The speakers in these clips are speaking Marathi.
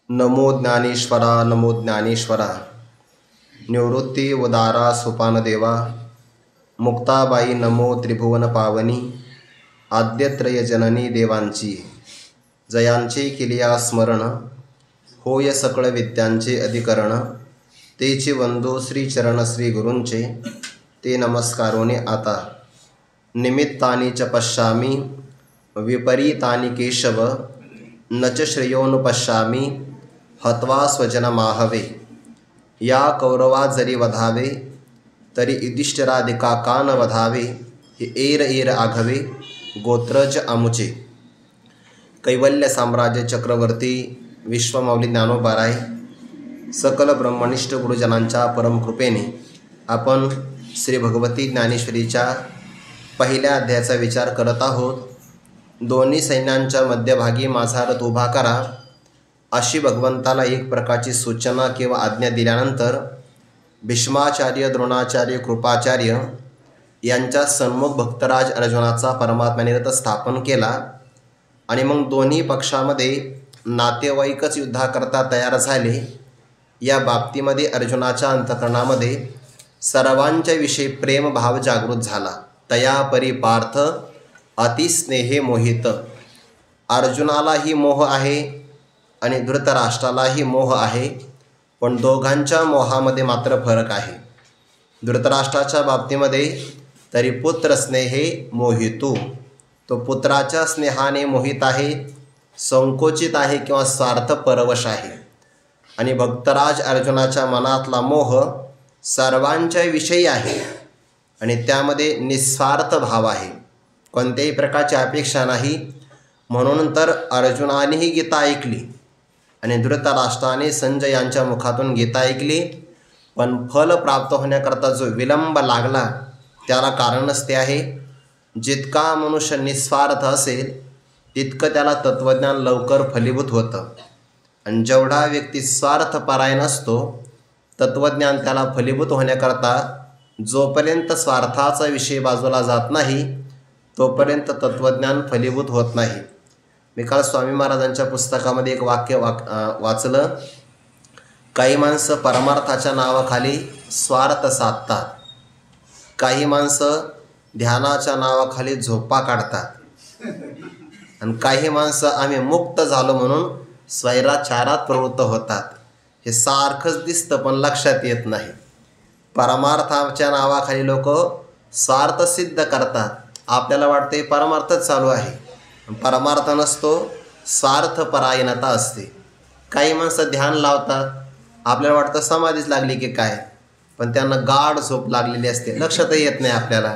नमो ज्ञानेश्वरा नमो ज्ञानेश्वरा। निवृत्ती उदारा सोपानदेवा। मुक्ताबाई नमो त्रिभुवन पावनी। आद्यत्रय जननी देवांची जयांचे केलिया स्मरण। होय सकळ विद्यांचे अधिकरण। तेचे वंदो श्रीचरण श्री गुरूंचे। ते नमस्कारोने आता। निमित्तानि च पश्यामि विपरीतानि केशव। न च श्रेयोनुपश्यामि हत्वा स्वजनमाहवे। या कौरवा जरी वधावे तरी युधिष्ठिराधिका का न वधावे। हे एर एर आघवे गोत्रज अमुचे। कैवल्य साम्राज्य चक्रवर्ती विश्वमाऊली ज्ञानोबाराय सकल ब्रह्मनिष्ठ गुरुजनांच्या परमकृपेने आपण श्री भगवती ज्ञानेश्वरीच्या पहिल्या अध्यायाचा विचार करत आहोत। दोन्ही सैन्यांच्या मध्यभागी माझा रथ उभा करा अशी भगवंताला एक प्रकारची सूचना किंवा आज्ञा दिल्यानंतर भीष्माचार्य, द्रोणाचार्य, कृपाचार्य यांच्या सन्मुख भक्तराज अर्जुनाचा परमात्म्याने रथ स्थापन केला आणि मग दोन्ही पक्षामध्ये नातेवाईकच युद्धाकरता तयार झाले। या बाबतीमध्ये अर्जुनाच्या अंतःकरणामध्ये सर्वांच्या विषयी प्रेमभाव जागृत झाला। तया परी पार्थ अतिस्नेहे मोहित। अर्जुनालाही मोह आहे आणि धृतराष्ट्रालाही मोह आहे, पण दोघांच्या मोहामध्ये मात्र फरक आहे। धृतराष्ट्राच्या बाबतीमध्ये तरी पुत्र स्नेहे मोहितू, तो पुत्राच्या स्नेहाने मोहित आहे, संकोचित आहे किंवा स्वार्थ परवश आहे। आणि भक्तराज अर्जुनाच्या मनातला मोह सर्वांच्या विषयी आहे आणि त्यामध्ये निस्वार्थ भाव आहे, कोणत्याही प्रकारची अपेक्षा नाही। म्हणून तर अर्जुनानेही गीता ऐकली आणि धृतराष्ट्राने संजय यांच्या मुखातून गीता ऐकली, पण फल प्राप्त होण्याकरता जो विलंब लागला त्याला कारणच ते आहे, जितका मनुष्य निस्वार्थ असेल तितकं त्याला तत्त्वज्ञान लवकर फलीभूत होतं आणि जेवढा व्यक्ती स्वार्थपरायण असतो तत्त्वज्ञान त्याला फलीभूत होण्याकरता जोपर्यंत स्वार्थाचा विषय बाजूला जात नाही तोपर्यंत तत्त्वज्ञान फलीभूत होत नाही। मी काल स्वामी महाराजांच्या पुस्तकामध्ये एक वाक्य वाचलं, काही माणसं परमार्थाच्या नावाखाली स्वार्थ साधतात, काही माणसं ध्यानाच्या नावाखाली झोपा काढतात आणि काही माणसं आम्ही मुक्त झालो म्हणून स्वैराचारात प्रवृत्त होतात। हे सारखंच दिसतं पण लक्षात येत नाही। परमार्थाच्या नावाखाली लोक स्वार्थ सिद्ध करतात, आपल्याला वाटते परमार्थच चालू आहे, परमार्थ नसतो, स्वार्थपरायणता असते। काही माणसं ध्यान लावतात, आपल्याला वाटतं समाधीच लागली की काय, पण त्यांना गाढ झोप लागलेली असते, लक्षातही येत नाही आपल्याला।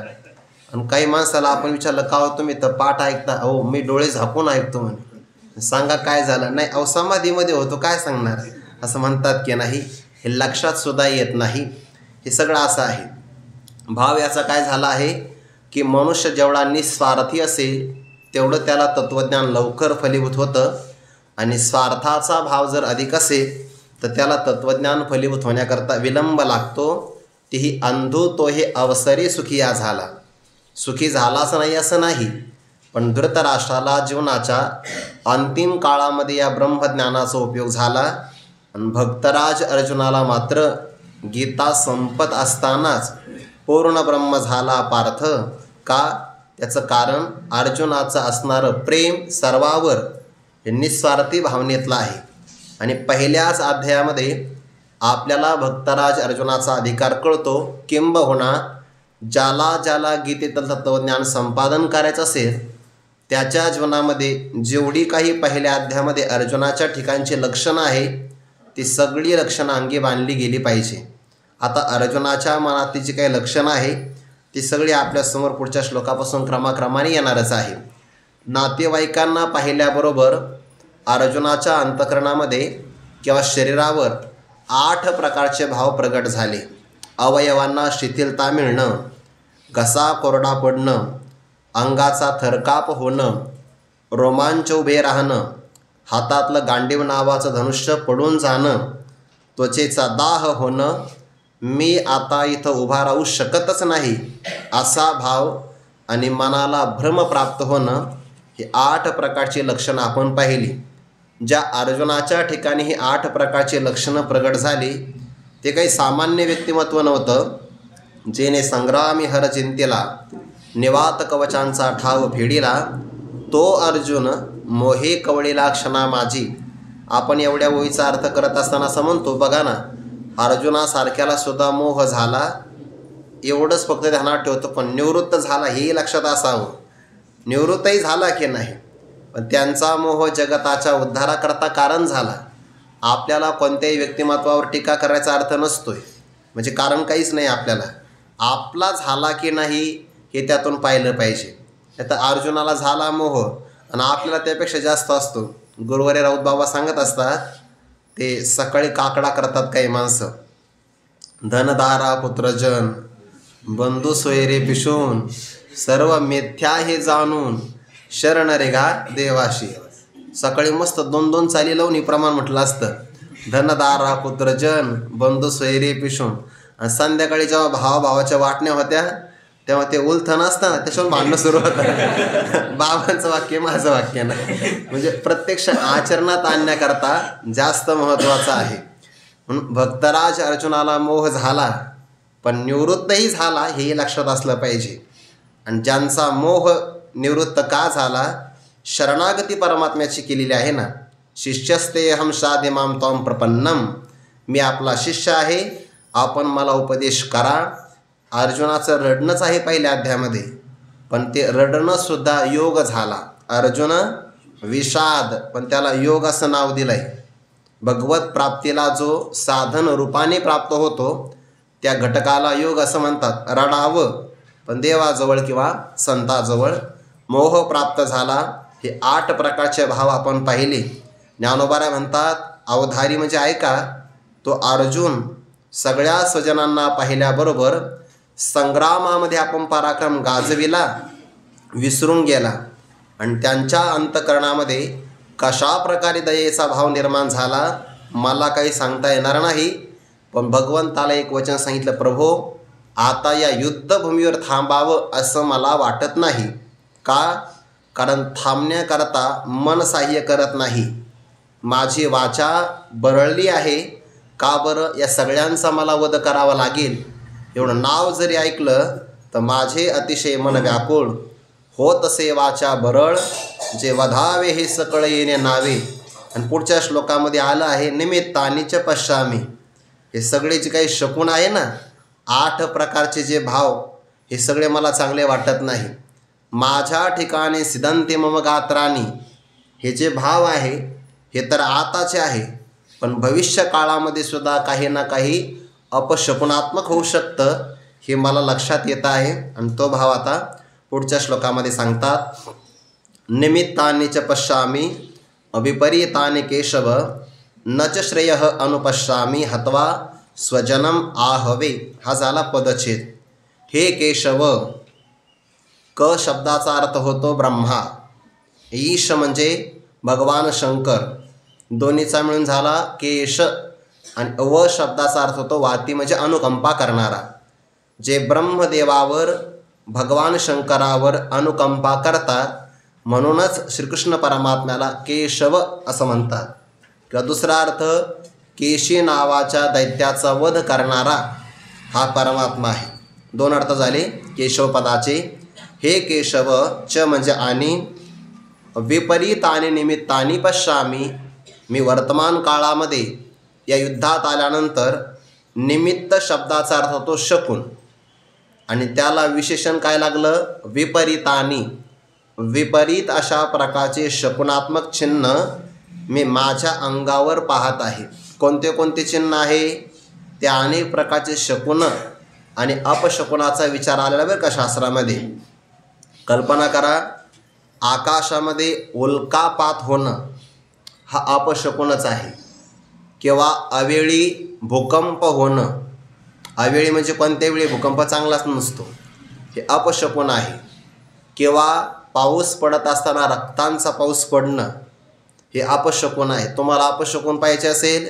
आणि काही माणसाला आपण विचारलं का हो तुम्ही तर पाठ ऐकता? अहो मी डोळे झाकून ऐकतो म्हणे। सांगा काय झालं? नाही अहो समाधीमध्ये होतो, काय सांगणार असं म्हणतात की नाही, हे लक्षात सुद्धा येत नाही। हे सगळं असं आहे। भाव याचा काय झाला आहे की मनुष्य जेवढा निस्वार्थी असेल तेवढं त्याला तत्त्वज्ञान लवकर फलीभूत होतं आणि स्वार्थाचा भाव जर अधिक असेल तर त्याला तत्त्वज्ञान फलीभूत होण्याकरता विलंब लागतो। तेही अंधू तो हे अवसरी सुखिया झाला, सुखी झालाच नाही असं नाही, पण धृतराष्ट्राला जीवनाच्या अंतिम काळामध्ये या ब्रह्मज्ञानाचा उपयोग झाला आणि भक्तराज अर्जुनाला मात्र गीता संपत असतानाच पूर्ण ब्रह्म झाला पार्थ। का? त्याचं कारण अर्जुनाचं असणारं प्रेम सर्वावर हे निस्वार्थी भावनेतलं आहे। आणि पहिल्याच अध्यायामध्ये आपल्याला भक्तराज अर्जुनाचा अधिकार कळतो, किंबहुना ज्याला ज्याला गीतेतील तत्त्वज्ञान संपादन करायचं असेल त्याच्या जीवनामध्ये जेवढी काही पहिल्या अध्यायामध्ये अर्जुनाच्या ठिकाणची लक्षणं आहे ती सगळी लक्षणं अंगी बांधली गेली पाहिजे। आता अर्जुनाच्या मनातली जी काही लक्षणं आहे ती सगळी आपल्यासमोर पुढच्या श्लोकापासून क्रमाक्रमाने येणारच आहे। नातेवाईकांना पाहिल्याबरोबर अर्जुनाच्या अंतःकरणामध्ये किंवा शरीरावर 8 प्रकारचे भाव प्रगट झाले। अवयवांना शिथिलता मिळणं, घसा कोरडा पडणं, अंगाचा थरकाप होणं, रोमांच उभे राहणं, हातातलं गांडीव नावाचं धनुष्य पडून जाणं, त्वचेचा दाह होणं, मी आता इथं उभा राहू शकतच नाही असा भाव आणि मनाला भ्रम प्राप्त होणं, ही 8 प्रकारची लक्षणं आपण पाहिली। ज्या अर्जुनाच्या ठिकाणी ही 8 प्रकारचे लक्षणं प्रगट झाली ते काही सामान्य व्यक्तिमत्व नव्हतं, जेने संग्रामी हर चिंतेला निवात कवचांचा ठाव फेडिला, तो अर्जुन मोहे कवळीला क्षणा माझी. आपण एवढ्या ओळीचा अर्थ करत असताना असं म्हणतो, बघा ना, अर्जुनासारख्याला सुद्धा मोह झाला, एवढंच फक्त ध्यानात ठेवतो. पण निवृत्त झाला हेही लक्षात असावं. निवृत्तही झाला की नाही, पण त्यांचा मोह जगताच्या उद्धाराकरता कारण झाला. आपल्याला कोणत्याही व्यक्तिमत्वावर टीका करायचा अर्थ नसतोय, म्हणजे कारण काहीच नाही आपल्याला. आपला झाला की नाही हे त्यातून पाहिलं पाहिजे. आता अर्जुनाला झाला मोह आणि आपल्याला त्यापेक्षा जास्त असतो. गुरुवारी राऊत बाबा सांगत असतात, ते सकाळी काकडा करतात काही माणसं, धनदारा पुत्रजन बंधू सोयरे पिशून सर्व मिथ्या हे जाणून शरण रेगा देवाशी. सकाळी मस्त 2-2 चाली लावून हे प्रमाण म्हटलं असतं, धनदारा पुत्रजन बंधू सोयरे पिशून. आणि संध्याकाळी जेव्हा भावाभावाच्या वाटण्या होत्या तेव्हा ते उलथन असतं ना, त्याच्यावर भांडणं सुरू होतं. बाबांचं वाक्य माझं वाक्य नाही, म्हणजे प्रत्यक्ष आचरणात आणण्याकरता जास्त महत्त्वाचं आहे. म्हणून भक्तराज अर्जुनाला मोह झाला पण निवृत्तही झाला हेही लक्षात असलं पाहिजे. आणि ज्यांचा मोह निवृत्त का झाला, शरणागती परमात्म्याची केलेली आहे ना. शिष्यस्ते अहम शाधे माम त्वाम प्रपन्नम, मी आपला शिष्य आहे, आपण मला उपदेश करा. अर्जुनाचं रडणंच आहे पहिल्या अध्यायामध्ये, पण ते रडणंसुद्धा योग झाला. अर्जुन विषाद, पण त्याला योग असं नाव दिलं आहे. भगवत प्राप्तीला जो साधन रूपाने प्राप्त होतो त्या घटकाला योग असं म्हणतात. रडावं पण देवाजवळ किंवा संताजवळ. मोह प्राप्त झाला, हे 8 प्रकारचे भाव आपण पाहिले. ज्ञानोबारा म्हणतात, अवधारी म्हणजे ऐका, तो अर्जुन सगळ्या स्वजनांना पाहिल्याबरोबर संग्रामामध्ये आपण पराक्रम गाजविला, विसरून गेला. आणि त्यांच्या अंतकरणामध्ये कशा प्रकारे दयेचा भाव निर्माण झाला मला काही सांगता येणार नाही. पण भगवंताला एक वचन सांगितलं, प्रभो आता या युद्धभूमीवर थांबावं असं मला वाटत नाही. का? कारण थांबण्याकरता मन सहाय्य करत नाही. माझी वाचा बरळली आहे. का बरं? या सगळ्यांचा मला वध करावा लागेल. एवढं नाव जरी ऐकलं तर माझे अतिशय मन व्याकुळ होत असे वाचा बरळ, जे वधावे हे सकळ येणे नावे. आणि पुढच्या श्लोकामध्ये आलं आहे, निमित्तानीच पश्यामी. हे सगळे जे काही शकुन आहे ना, 8 प्रकारचे जे भाव, हे सगळे मला चांगले वाटत नाही. माझ्या ठिकाणी सिद्धंती मम गात्राणी, हे जे भाव आहे हे तर आताचे आहे, पण भविष्य काळामध्ये सुद्धा काही ना काही अपशकुनात्मक होऊ शकतं, हे मला लक्षात येत आहे. आणि तो भाव आता पुढच्या श्लोकामध्ये सांगतात, निमित्तानि च पश्यामि विपरीतानि केशव, न च श्रेयः अनुपश्यामि हत्वा स्वजनम आहवे. हा झाला पदच्छेद. हे केशव, क शब्दाचा अर्थ होतो ब्रह्मा, ईश म्हणजे भगवान शंकर, दोन्हीचा मिळून झाला केश. आणि व शब्दाचा अर्थ होतो वाती, म्हणजे अनुकंपा करणारा. जे ब्रह्मदेवावर भगवान शंकरावर अनुकंपा करतात म्हणूनच श्रीकृष्ण परमात्म्याला केशव असं म्हणतात. किंवा दुसरा अर्थ, केशी नावाच्या दैत्याचा वध करणारा हा परमात्मा आहे. 2 अर्थ झाले केशव पदाचे. हे केशव, च म्हणजे आणि, विपरीतानि निमित्तानि पश्यामि, मी वर्तमान काळामध्ये या युद्धात आल्यानंतर निमित्त शब्दाचा अर्थ होतो शकुन, आणि त्याला विशेषण काय लागलं, विपरीतानि. विपरीत अशा प्रकारचे शकुनात्मक चिन्ह मी माझ्या अंगावर पाहत आहे. कोणते कोणते चिन्ह आहे? ते अनेक प्रकारचे शकुन आणि अपशकुनाचा विचार आलेला बरं का शास्त्रामध्ये. कल्पना करा, आकाशामध्ये उल्कापात होणं हा अपशकुनच आहे. किंवा अवेळी भूकंप होणं, अवेळी म्हणजे कोणत्या वेळी भूकंप चांगलाच नसतो, हे अपशकुन आहे. किंवा पाऊस पडत असताना रक्तांचा पाऊस पडणं हे अपशकुन आहे. तुम्हाला अपशकुन पाहिजे असेल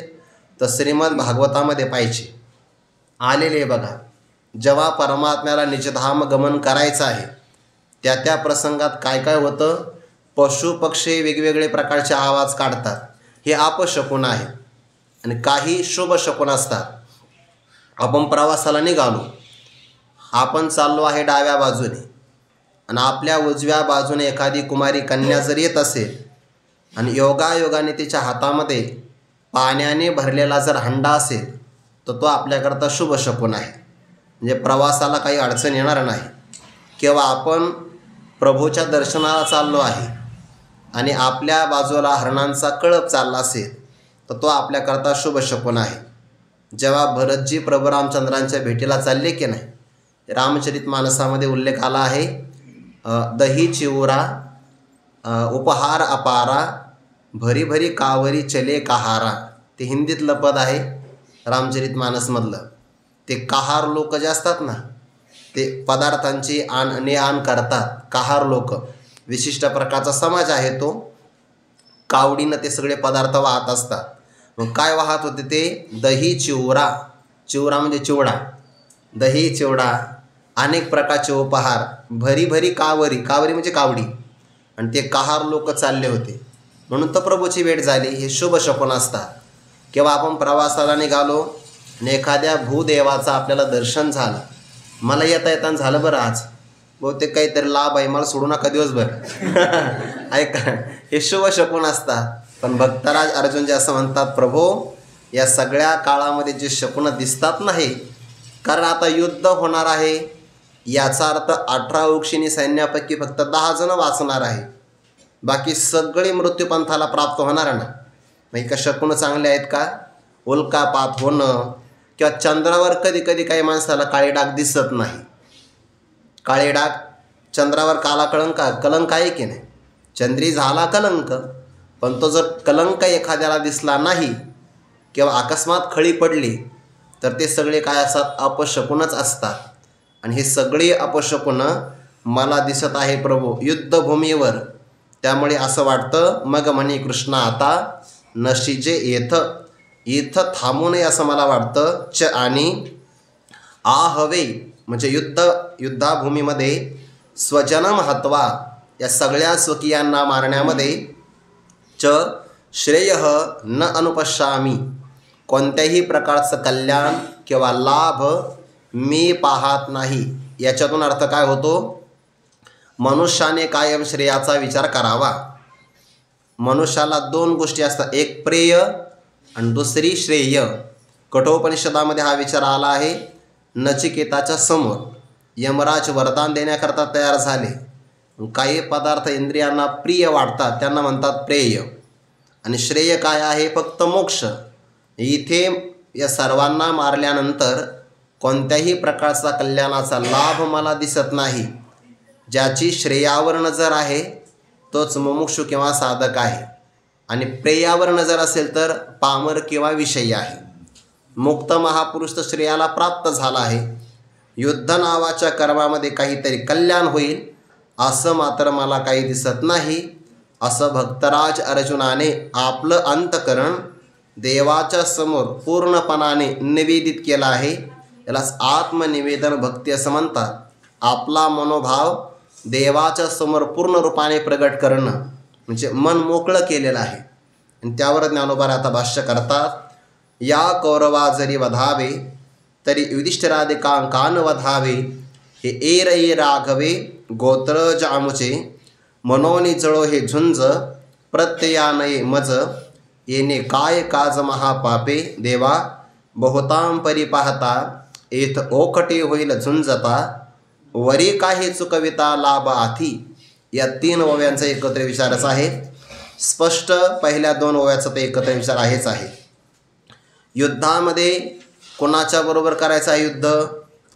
तर श्रीमद भागवतामध्ये पाहिजे आलेले बघा. जेव्हा परमात्म्याला निजधाम गमन करायचं आहे त्या प्रसंगात काय काय होतं, पशु पक्षी वेगवेगळे प्रकारचे आवाज काढतात. हे अपशकुन आहे. आणि काही शुभ शकुन असतात. आपण प्रवासाला निघालो, आपण चाललो आहे डाव्या बाजूने आणि आपल्या उजव्या बाजूने एखादी कुमारी कन्या जर येत असेल आणि योगायोगाने तिच्या हातामध्ये पाण्याने भरलेला जर हंडा असेल तर तो आपल्याकरता शुभ शकुन आहे. म्हणजे प्रवासाला काही अडचण येणार नाही. किंवा आपण प्रभूच्या दर्शनाला चाललो आहे आणि आपल्या बाजूला हरणांचा कळप चालला असेल तर तो आपल्याकरता शुभ शकुन आहे. जेव्हा भरतजी प्रभू रामचंद्रांच्या भेटीला चालले की नाही, रामचरित मानसामध्ये उल्लेख आला आहे, दही चिवरा उपहार अपारा भरी भरी कावरी चले कहारा. ते हिंदीतलं पद आहे रामचरित मानसमधलं. ते कहार लोक जे असतात ना, ते पदार्थांची आण ने आण करतात. कहार लोक विशिष्ट प्रकारचा समाज आहे तो. कावडीनं ते सगळे पदार्थ वाहत असतात. मग काय वाहत होते ते? दही चिवरा. चिवरा म्हणजे चिवडा. दही चिवडा, अनेक प्रकारचे उपहार, भरी भरी कावरी. कावरी म्हणजे कावडी. आणि ते कहार लोक चालले होते. म्हणून तर प्रभूची भेट झाली. हे शुभ शकुन असतात. किंवा आपण प्रवासाला निघालो आणि एखाद्या भूदेवाचं आपल्याला दर्शन झालं. मला येता येताना झालं बरं आज. बहुतेक काहीतरी लाभ आहे, मला सोडू नका दिवसभर. ऐका, हे शुभ शकुन असतात. पण भक्तराज अर्जुनजी असं म्हणतात, प्रभो या सगळ्या काळामध्ये जे शकुन दिसतात नाही, कारण आता युद्ध होणार आहे, याचा अर्थ 18 उक्षिणी सैन्यापैकी फक्त 10 जण वाचणार आहे. बाकी सगळे मृत्यूपंथाला प्राप्त होणार ना. मग का शकुन चांगले आहेत का? उल्कापात होणं किंवा चंद्रावर कधी कधी काही माणसाला काळे डाग दिसत नाही. काळे डाग चंद्रावर काला कलंक आहे की नाही? चंद्री झाला कलंक, पण तो जर कलंक एखाद्याला दिसला नाही किंवा अकस्मात खळी पडली तर ते सगळे काय असतात? अपशकुनच असतात. आणि हे सगळे अपशकुन मला दिसत आहे प्रभू युद्धभूमीवर. त्यामुळे असं वाटतं, मग म्हणे कृष्ण आता नशिजे इथं थांबू नये असं मला वाटतं. च आणि आ हवे म्हणजे युद्धाभूमीमध्ये स्वजनम हत्वा, या सगळ्या स्वकीयांना मारण्यामध्ये, च श्रेय न अनुपश्यामी, कोणत्याही प्रकारचं कल्याण किंवा लाभ मी पाहत नाही. याच्यातून अर्थ काय होतो? मनुष्याने कायम श्रेयाचा विचार करावा. मनुष्याला 2 गोष्टी असतात, एक प्रेय आणि दुसरी श्रेय. कठोपनिषदामध्ये हा विचार आला आहे. नचिकेताच्या समोर यमराज वरदान देण्याकरता तयार झाले. काही पदार्थ इंद्रियांना प्रिय वाटतात, त्यांना म्हणतात प्रेय. आणि श्रेय काय आहे? फक्त मोक्ष. इथे या सर्वांना मारल्यानंतर कोणत्याही प्रकारचा कल्याणाचा लाभ मला दिसत नाही. ज्याची श्रेयावर नजर आहे तोच मुमुक्षु किंवा साधक आहे. आणि प्रेयावर नजर असेल तर पामर किंवा विषयी आहे. मुक्त महापुरुष तर श्रेयाला प्राप्त झाला आहे. युद्ध नावाच्या कर्मामध्ये काहीतरी कल्याण होईल असं मात्र मला काही दिसत नाही. असं भक्तराज अर्जुनाने आपलं अंतकरण देवाच्या समोर पूर्णपणाने निवेदित केलं आहे. यालाच आत्मनिवेदन भक्ती असं म्हणतात. आपला मनोभाव देवाच्या समोर पूर्ण रूपाने प्रगट करणं म्हणजे मन मोकळं केलेलं आहे. आणि त्यावर ज्ञानोबा आता भाष्य करतात, या कौरवा जरी वधावे तरी युधिष्ठिरादिकांकान वधावे. हे एरये राघवे गोत्र जामुचे, मनोनी जळो हे झुंज प्रत्ययानये मज. येणे काय काज महापापे देवा, बहुतां परी पाहता येथ ओखटे होईल झुंजता. वरी काही चुकविता लाभ आथी. या 3 ओव्यांचा एकत्र विचारच आहे. स्पष्ट पहिल्या 2 ओव्याचा तर एकत्र विचार आहेच आहे. युद्धामध्ये कोणाच्या बरोबर करायचं आहे युद्ध?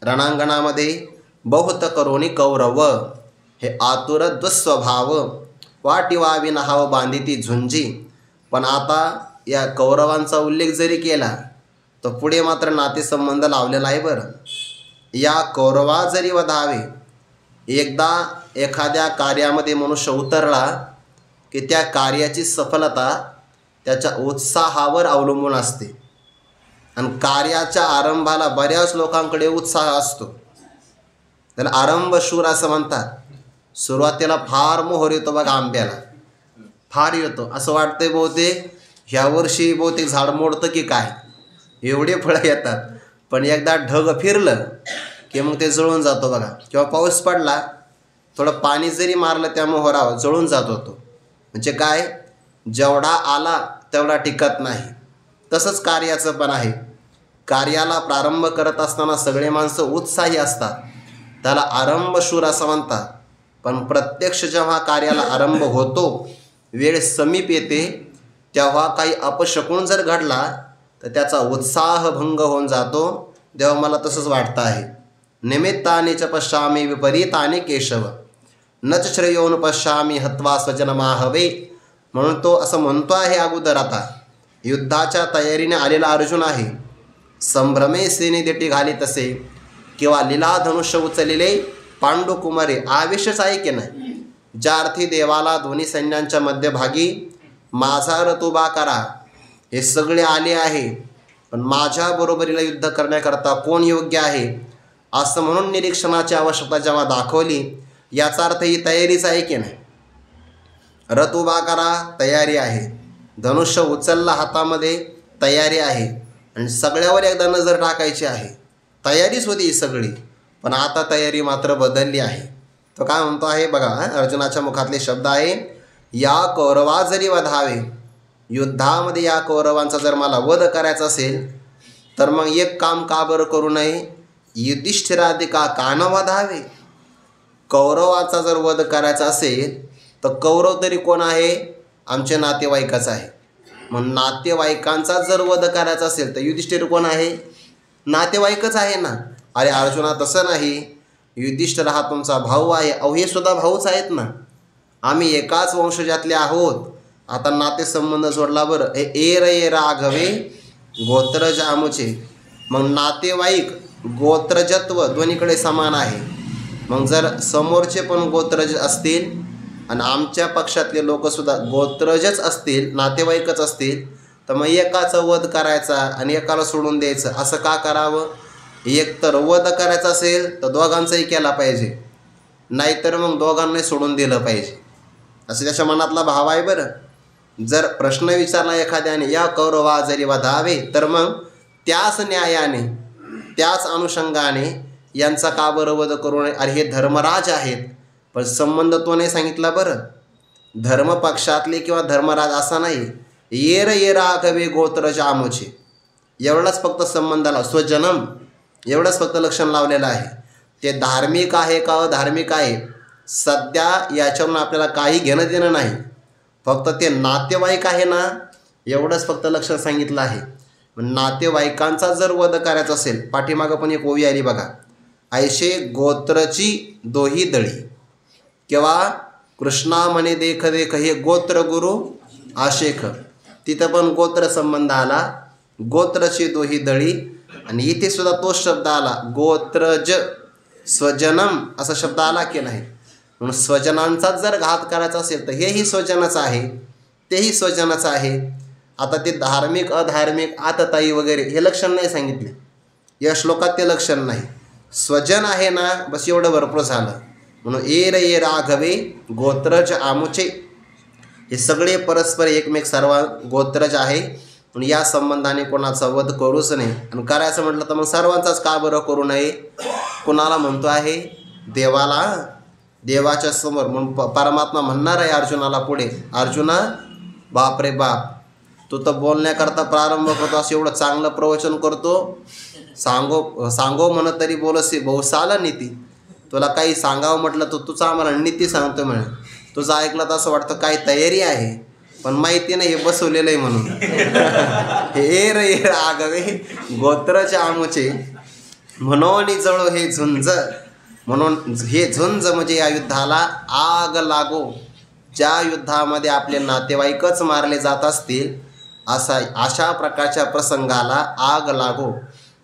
रणांगणामध्ये बहुत करोनी कौरव. हे आतुर दुस्वभाव वाटी वावी नहाव बांधिती झुंजी. पण आता या कौरवांचा उल्लेख जरी केला तर पुढे मात्र नातेसंबंध लावलेला आहे बरं. या कौरवा जरी वधावे. एकदा एखाद्या कार्यामध्ये मनुष्य उतरला की त्या कार्याची सफलता त्याच्या उत्साहावर अवलंबून असते. आणि कार्याच्या आरंभाला बऱ्याच लोकांकडे उत्साह असतो. त्याला आरंभशूर असं म्हणतात. सुरुवातीला फार मोहर येतो बघा आंब्याला, फार येतो. असं वाटतंय बहुतेक ह्या वर्षी बहुतेक झाड मोडतं की काय, एवढे फळं येतात. पण एकदा ढग फिरलं की मग ते जळून जातो बघा. किंवा पाऊस पडला, थोडं पाणी जरी मारलं त्या मोहरावर जळून जात होतो. म्हणजे काय, जेवढा आला तेवढा टिकत नाही. तसंच कार्याचं पण आहे. कार्याला प्रारंभ करत असताना सगळे माणसं उत्साही असतात, त्याला आरंभशूर असं म्हणतात. पण प्रत्यक्ष जेव्हा कार्याला आरंभ होतो, वेळ समीप येते, तेव्हा काही अपशकुन जर घडला तर त्याचा उत्साह भंग होऊन जातो. तेव्हा मला तसंच वाटतं आहे. निमित्ताने च पश्यामी विपरीताने केशव, नच श्रेयोन पश्यामी हत्वा स्वजनमाहवे. म्हणून तो असं म्हणतो आहे अगोदर. आता युद्धाच्या तयारीने आलेला अर्जुन आहे. संभ्रमे सेने देठी घाली तसे, किंवा लीला धनुष्य उचललेले पांडुकुमारी आवेशच आहे की नाही. ज्या अर्थी देवाला दोन्ही सैन्यांच्या मध्यभागी माझा रथ उभा करा, हे सगळे आले आहे, पण माझ्या बरोबरीला युद्ध करण्याकरता कोण योग्य आहे असं म्हणून निरीक्षणाची आवश्यकता जेव्हा दाखवली, याचा अर्थ ही तयारीच आहे की नाही. रथ उभा करा, तयारी आहे. धनुष्य उचलला हातामध्ये, तयारी आहे. आणि सगळ्यावर एकदा नजर टाकायची आहे. तयारीच होती ही सगळी, पण आता तयारी मात्र बदलली आहे. तो काय म्हणतो आहे बघा, अर्जुनाच्या मुखातले शब्द आहे, या कौरवा जरी वधावे. युद्धामध्ये या कौरवांचा जर मला वध करायचा असेल तर मग एक काम का बरं करू नये, युधिष्ठिराधिका का न वधावे. कौरवाचा जर वध करायचा असेल तर कौरव तरी कोण आहे, आमचे नातेवाईकच आहे. मग नातेवाईकांचा जर वध करायचा असेल तर युधिष्ठिर कोण आहे, नातेवाईकच आहे ना. अरे अर्जुना तसं नाही, युधिष्ठिर हा तुमचा भाऊ आहे. अहो हे सुद्धा भाऊच आहेत ना, आम्ही एकाच वंशजातले आहोत. आता नातेसंबंध जोडला बरं. ए रे राघवे गोत्रज आमुचे. मग नातेवाईक गोत्रजत्व दोन्हीकडे समान आहे. मग जर समोरचे पण गोत्रज असतील आणि आमच्या पक्षातले लोकसुद्धा गोत्रजच असतील, नातेवाईकच असतील, तर मग एकाचा वध करायचा आणि एकाला सोडून द्यायचं, असं का करावं. एक तर वध करायचा असेल तर दोघांचाही केला पाहिजे, नाहीतर मग दोघांनाही सोडून दिलं पाहिजे, असं त्याच्या मनातला भाव आहे बरं. जर प्रश्न विचारला एखाद्याने, या कौरवा जरी वधावे, तर मग त्याच न्यायाने, त्याच अनुषंगाने यांचा का बरं वध करू नये. अरे हे धर्मराज आहेत, पण संबंध तो नाही सांगितला बरं. धर्मपक्षातले किंवा धर्मराज असा नाही, ये राघवे गोत्रज आमुचे, एवढाच फक्त संबंधाला, स्वजनम एवढंच फक्त लक्षण लावलेलं आहे. ते धार्मिक आहे का अधार्मिक आहे सध्या याच्यावरून आपल्याला काही घेणं देणं नाही. फक्त ते नातेवाईक आहे ना, एवढंच फक्त लक्षण सांगितलं आहे. नातेवाईकांचा जर वध करायचा असेल, पाठीमागं पण एक ओवी आली बघा, ऐशे गोत्रची दोही दळी, किंवा कृष्णा म्हणे देख देख हे गोत्र गुरु आशेख, तिथं पण गोत्र संबंध आला, गोत्रची दोही दळी. आणि इथे सुद्धा तोच शब्द आला, गोत्रज स्वजनम असा शब्द आला की नाही. म्हणून स्वजनांचाच जर घात करायचा असेल तर हेही स्वजनच आहे, तेही स्वजनच आहे. आता ते धार्मिक अधार्मिक आतताई वगैरे हे लक्षण नाही सांगितले, या श्लोकात ते लक्षण नाही. स्वजन आहे ना, बस एवढं भरपूर झालं. म्हणून ये राघवे गोत्रज आमुचे, हे सगळे परस्पर एकमेक सर्व गोत्रज आहे. म्हणून या संबंधाने कोणाचा वध करूच नाही. आणि करायचं म्हटलं तर मग सर्वांचाच का बरं करू नये. कोणाला म्हणतो आहे, देवाला, देवाच्या समोर. म्हणून परमात्मा म्हणणार आहे अर्जुनाला पुढे, अर्जुना बाप रे बाप, तू तर बोलण्याकरता प्रारंभ करतो, असं एवढं चांगलं प्रवचन करतो, सांगो म्हणत तरी बोलसी बहु साला नीती. तुला काही सांगावं म्हटलं तर तुझं आम्हाला नीती सांगतो म्हणे. तुझं ऐकलं तर असं वाटतं काही तयारी आहे, पण माहिती नाही हे बसवलेलं आहे म्हणून. हे रे राघवे गोत्रच्या आमुचे, म्हणून जळो हे झुंज. म्हणून हे झुंज म्हणजे या युद्धाला आग लागो. ज्या युद्धामध्ये आपले नातेवाईकच मारले जात असतील, अशा प्रकारच्या प्रसंगाला आग लागो.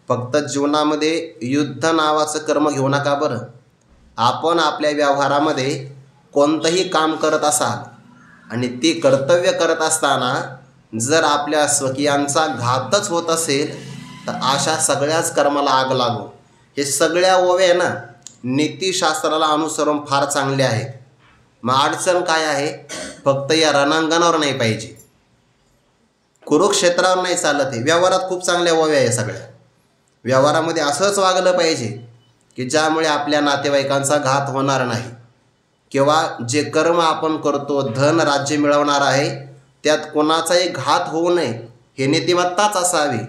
फक्त जीवनामध्ये युद्ध नावाचं कर्म घेऊ नका बरं. आपण आपल्या व्यवहारामध्ये कोणतंही काम करत असाल आणि ती कर्तव्य करत असताना जर आपल्या स्वकीयांचा घातच होत असेल तर अशा सगळ्याच कर्माला आग लागो. हे सगळ्या ओव्या ना नीतिशास्त्राला अनुसरून फार चांगले आहेत. मग अडचण काय आहे, फक्त या रणांगणावर नाही पाहिजे. कुरुक्षेत्रावर नाही चालत आहे. व्यवहारात खूप चांगल्या ओव्या आहे सगळ्या. व्यवहारामध्ये असंच वागलं पाहिजे की ज्यामुळे आपल्या नातेवाईकांचा घात होणार नाही, किंवा जे कर्म आपण करतो, धन राज्य मिळवणार आहे, त्यात कोणाचाही घात होऊ नये, हे नीतिमत्ताच असावी.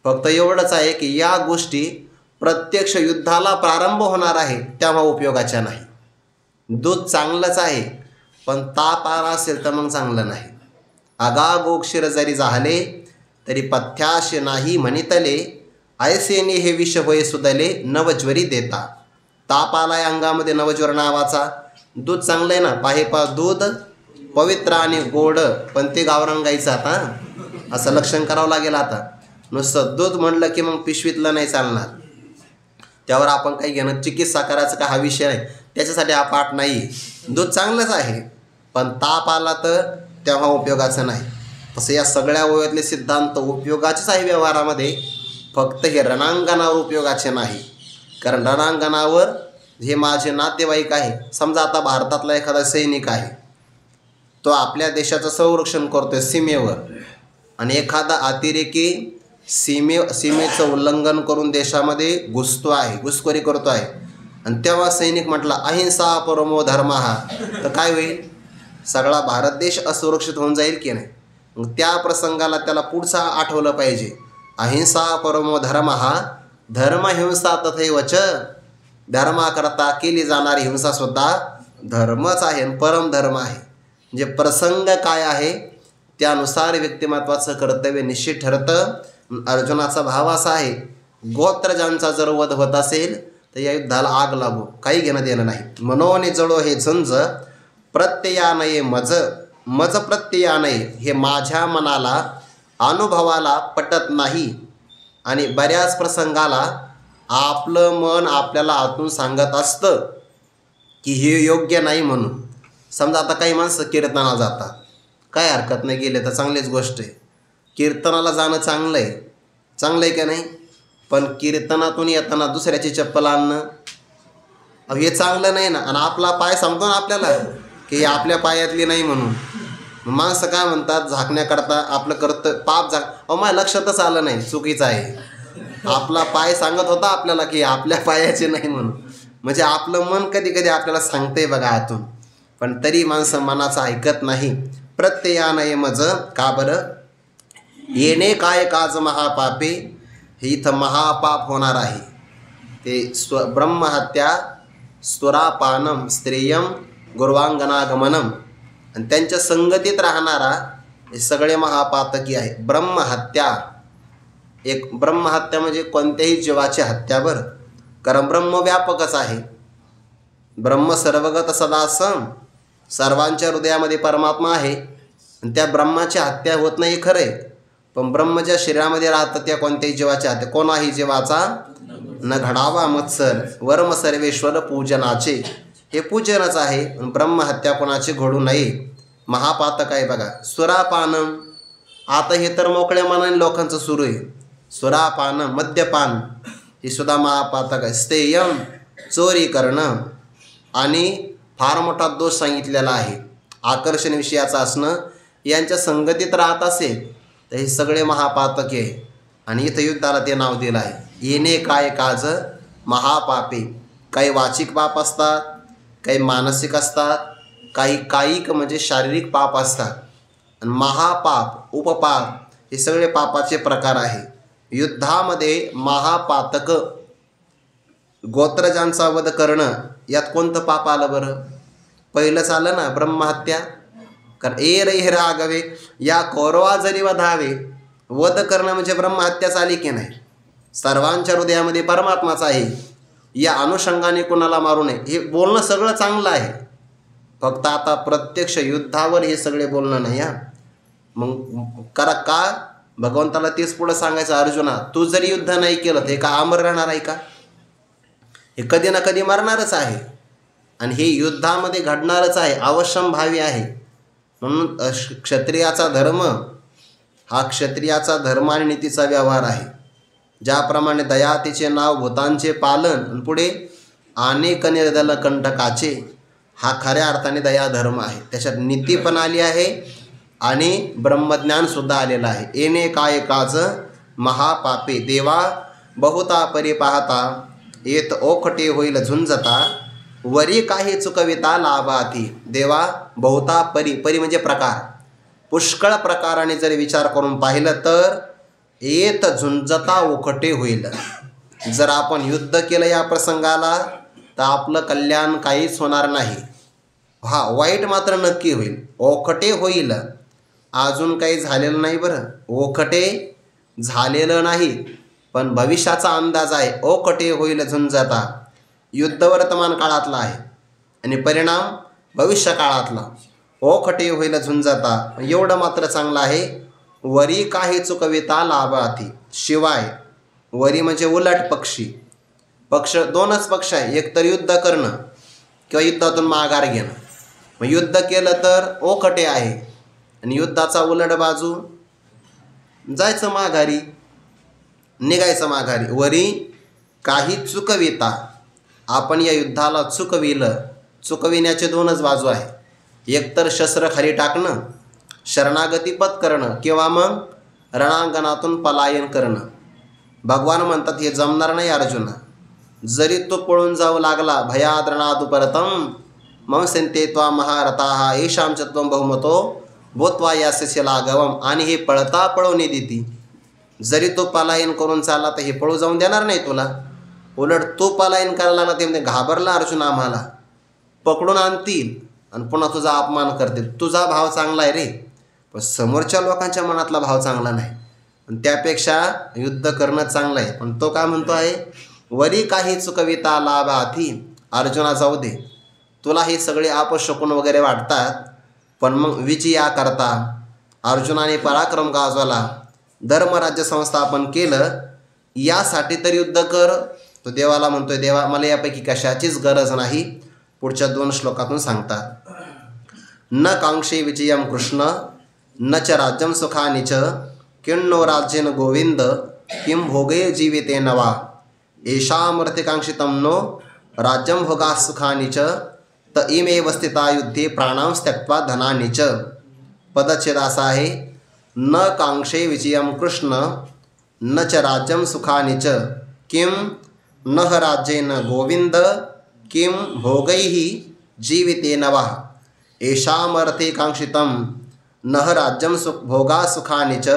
फक्त एवढंच आहे की या गोष्टी प्रत्यक्ष युद्धाला प्रारंभ होणार आहे तेव्हा उपयोगाच्या नाही. दूध चांगलंच आहे, पण ताप आला असेल तर मग चांगलं नाही. आगागोक्षीर जरी झाले तरी पथ्याशे नाही म्हणितले, ऐसेने हे विष होय सुदले नवज्वरी देता. ताप आलाय अंगामध्ये नवज्वर नावाचा. दूध चांगलं आहे ना, पाहेपा दूध पवित्र आणि गोड, पण ते गावरान गाईचं आता असं लक्षण करावं लागेल. आता नुसतं दूध म्हणलं की मग पिशवीतलं नाही चालणार, त्यावर आपण काही घेणं. चिकित्सा करायचं का हा विषय नाही, त्याच्यासाठी हा पाठ नाही. दूध चांगलंच आहे, पण ताप आला तर तेव्हा उपयोगाचं नाही. तसं या सगळ्या ओव्यातले सिद्धांत उपयोगाचेच आहे व्यवहारामध्ये, फक्त हे रणांगणावर उपयोगाचे नाही. कारण रणांगणावर हे माझे नातेवाईक आहे. समजा आता भारतातला एखादा सैनिक आहे, तो आपल्या देशाचं संरक्षण करतोय सीमेवर, आणि एखादा अतिरेकी सीमेचं उल्लंघन करून देशामध्ये घुसतो आहे, घुसखोरी करतो आहे, आणि तेव्हा सैनिक म्हटला अहिंसा परमो धर्म हा, तर काय होईल? सगळा भारत देश असुरक्षित होऊन जाईल की नाही? मग त्या प्रसंगाला त्याला पुढचा आठवलं पाहिजे. अहिंसा परमो धर्म हा, धर्म हिंसा तथैवच. धर्माकरता केली जाणारी हिंसा सुद्धा धर्मच आहे, परमधर्म आहे. म्हणजे प्रसंग काय आहे त्यानुसार व्यक्तिमत्वाचं कर्तव्य निश्चित ठरतं. अर्जुनाचा भाव असा आहे, गोत्रजांचा जर वध होत असेल तर या युद्धाला आग लागू, काही घेणं देणं नाही. मनोने जळो हे झंझ, प्रत्ययानये मज प्रत्ययानये, हे माझ्या मनाला अनुभवाला पटत नाही. आणि बऱ्याच प्रसंगाला आपलं मन आपल्याला आतून सांगत असतं की हे योग्य नाही म्हणून. समजा आता काही माणसं कीर्तनाला जातात, काय हरकत नाही, गेले तर चांगलीच गोष्ट आहे. कीर्तनाला जाणं चांगलं आहे का नाही? पण कीर्तनातून येताना दुसऱ्याची चप्पल आणणं हे चांगलं नाही ना. आणि आपला पाय सांगतो ना आपल्याला की आपल्या पायातली नाही म्हणून. माणसं काय म्हणतात, झाकण्याकरता आपलं पाप माझ्या लक्षातच आलं नाही, चुकीचं आहे. आपला पाय सांगत होता आपल्याला की आपल्या पायाचे नाही म्हणून. म्हणजे आपलं मन कधी कधी आपल्याला सांगतंय बघा आतून, पण तरी माणसं मनाचं ऐकत नाही. प्रत्ययानये मज, का बरं? येणे काय काज महापापे, हे इथं महापाप होणार आहे. ते ब्रह्महत्या, स्तुरापानम, स्त्रियम, गुर्वांगनागमनम, आणि त्यांच्या संगतीत राहणारा हे सगळे महापातकी आहे. ब्रह्महत्या, एक ब्रह्महत्या म्हणजे कोणत्याही जीवाची हत्या बरं, कारण ब्रह्म व्यापकच आहे. ब्रह्म सर्वगत सदासम, सर्वांच्या हृदयामध्ये परमात्मा आहे, आणि त्या ब्रह्माची हत्या होत नाही खरं आहे. पण ब्रह्म ज्या शरीरामध्ये राहतं त्या कोणत्याही जीवाची हत्या, कोणाही जीवाचा न घडावा मत्सर, वर्म सर्वेश्वर पूजनाचे, हे पूजनच आहे. ब्रह्महत्या कोणाची घडू नये, महापातक आहे बघा. सुरापानम, आता हे तर मोकळ्या मनाने लोकांचं सुरू आहे. सुरापानम, मद्यपान, हे सुद्धा महापातक आहे. स्थेयम, चोरी करणं, आणि फार मोठा दोष सांगितलेला आहे आकर्षण विषयाचा असणं. यांच्या संगतीत राहत असेल तर हे सगळे महापातक आहे. आणि इथं युद्धाला ते नाव दिलं आहे, येणे काय काज महापापे. काही वाचिक पाप असतात, काही मानसिक असतात, काही कायिक म्हणजे शारीरिक पाप असतात. आणि महापाप, उपपाप, हे सगळे पापाचे प्रकार आहे. युद्धामध्ये महापातक, गोत्रजांचा वध करणं, यात कोणतं पाप आलं बरं? पहिलंच आलं ना, ब्रह्महत्या. कारण ए रे रागवे या कौरवा जरी वधावे, वध करणं म्हणजे ब्रह्महत्याच आली की नाही? सर्वांच्या हृदयामध्ये परमात्माच आहे, या अनुषंगाने कोणाला मारू नये, हे बोलणं सगळं चांगलं आहे. फक्त आता प्रत्यक्ष युद्धावर हे सगळे बोलणं नाही. मग करा का? भगवंताला तेच पुढं सांगायचं, अर्जुना तू जरी युद्ध नाही केलं हे का अमर राहणार आहे का? हे कधी ना कधी मरणारच आहे, आणि हे युद्धामध्ये घडणारच आहे, अवश्यंभावी आहे. म्हणून क्षत्रियाचा धर्म हा क्षत्रियाचा धर्म आणि नीतीचा व्यवहार आहे. ज्याप्रमाणे दयातीचे नाव भूतांचे पालन, आणि पुढे अनेक निर्दल कंटकाचे, हा खऱ्या अर्थाने दया धर्म आहे. त्याच्यात नीती पण आली आहे, आणि ब्रह्मज्ञानसुद्धा आलेलं आहे. येणे काय काज महापापे देवा बहुता परी पाहता येत ओखटे होईल झुंजता वरी काही चुकविता लाभाती. देवा बहुता परी, परी म्हणजे प्रकार, पुष्कळ प्रकाराने जर विचार करून पाहिलं तर येत झुंजता ओखटे होईल. जर आपण युद्ध केलं या प्रसंगाला तर आपलं कल्याण काहीच होणार नाही. हा, वाईट मात्र नक्की होईल. ओखटे होईल, अजून काही झालेलं नाही बरं, ओखटे झालेलं नाही, पण भविष्याचा अंदाज आहे. ओखटे होईल झुंजता, युद्ध वर्तमान काळातला आहे आणि परिणाम भविष्य काळातला. ओखटे होईल झुंजता, एवढं मात्र चांगलं आहे. वरी काही चुकविता लाभार्थी, शिवाय वरी म्हणजे उलट पक्षी. पक्ष दोनच पक्ष आहे, एक तर युद्ध करणं किंवा युद्धातून माघार घेणं. मग युद्ध केलं तर ओखटे आहे आणि युद्धाचा उलट बाजू जायचं माघारी, निघायचं माघारी. वरी काही चुकविता, आपण या युद्धाला चुकविलं. चुकविण्याचे दोनच बाजू आहे, एक तर शस्त्र खाली टाकणं, शरणागती पत्करणं किंवा मग रणांगणातून पलायन करणं. भगवान म्हणतात हे जमणार नाही अर्जुना. जरी तो पळून जाऊ लागला भयाद रणादुपरतम मंसेंते त्वा महारथाः येषां च त्वं बहुमतो भूत्वा यास्यसि लाघवम्. आणि हे पळता पळवणे देती. जरी तो पलायन करून चालला तर हे पळू जाऊन देणार नाही तुला. उलट तो पलायन करायला लागला ते घाबरला अर्जुन, आम्हाला पकडून आणतील आणि पुन्हा तुझा अपमान करतील. तुझा भाव चांगला आहे रे, पण समोरच्या लोकांच्या मनातला भाव चांगला नाही. त्यापेक्षा युद्ध करणं चांगलं आहे. पण तो काय म्हणतो आहे, वरी काही चुकविता लाभार्थी. अर्जुना जाऊ दे, तुला हे सगळे अपशकुन वगैरे वाटतात, पण मग विजया करता अर्जुनाने पराक्रम गाजवला, धर्मराज्य संस्थापन केलं, यासाठी तर युद्ध कर. तो देवाला म्हणतोय, देवा मला यापैकी कशाचीच गरज नाही. पुढच्या 2 श्लोकातून सांगतात, न कांक्षे विजयम कृष्ण न च राज्यम सुखानि च किन्नो राज्येन गोविंद किं भोगे जीविते नवा येषामर्थकांक्षितं नो राज्यम भोगा सुखानि च त इमेव स्थिता युद्धे प्राणां त्यक्त्वा धनानि च. पदच्छेद असा आहे, न कांक्षे विजयम कृष्ण न च राज्यम सुखानि च किं नः राज्येन गोविंद किं भोगैः जीवितेन वा येषामर्थे कांक्षितं नः राज्यं भोगा सुखानि च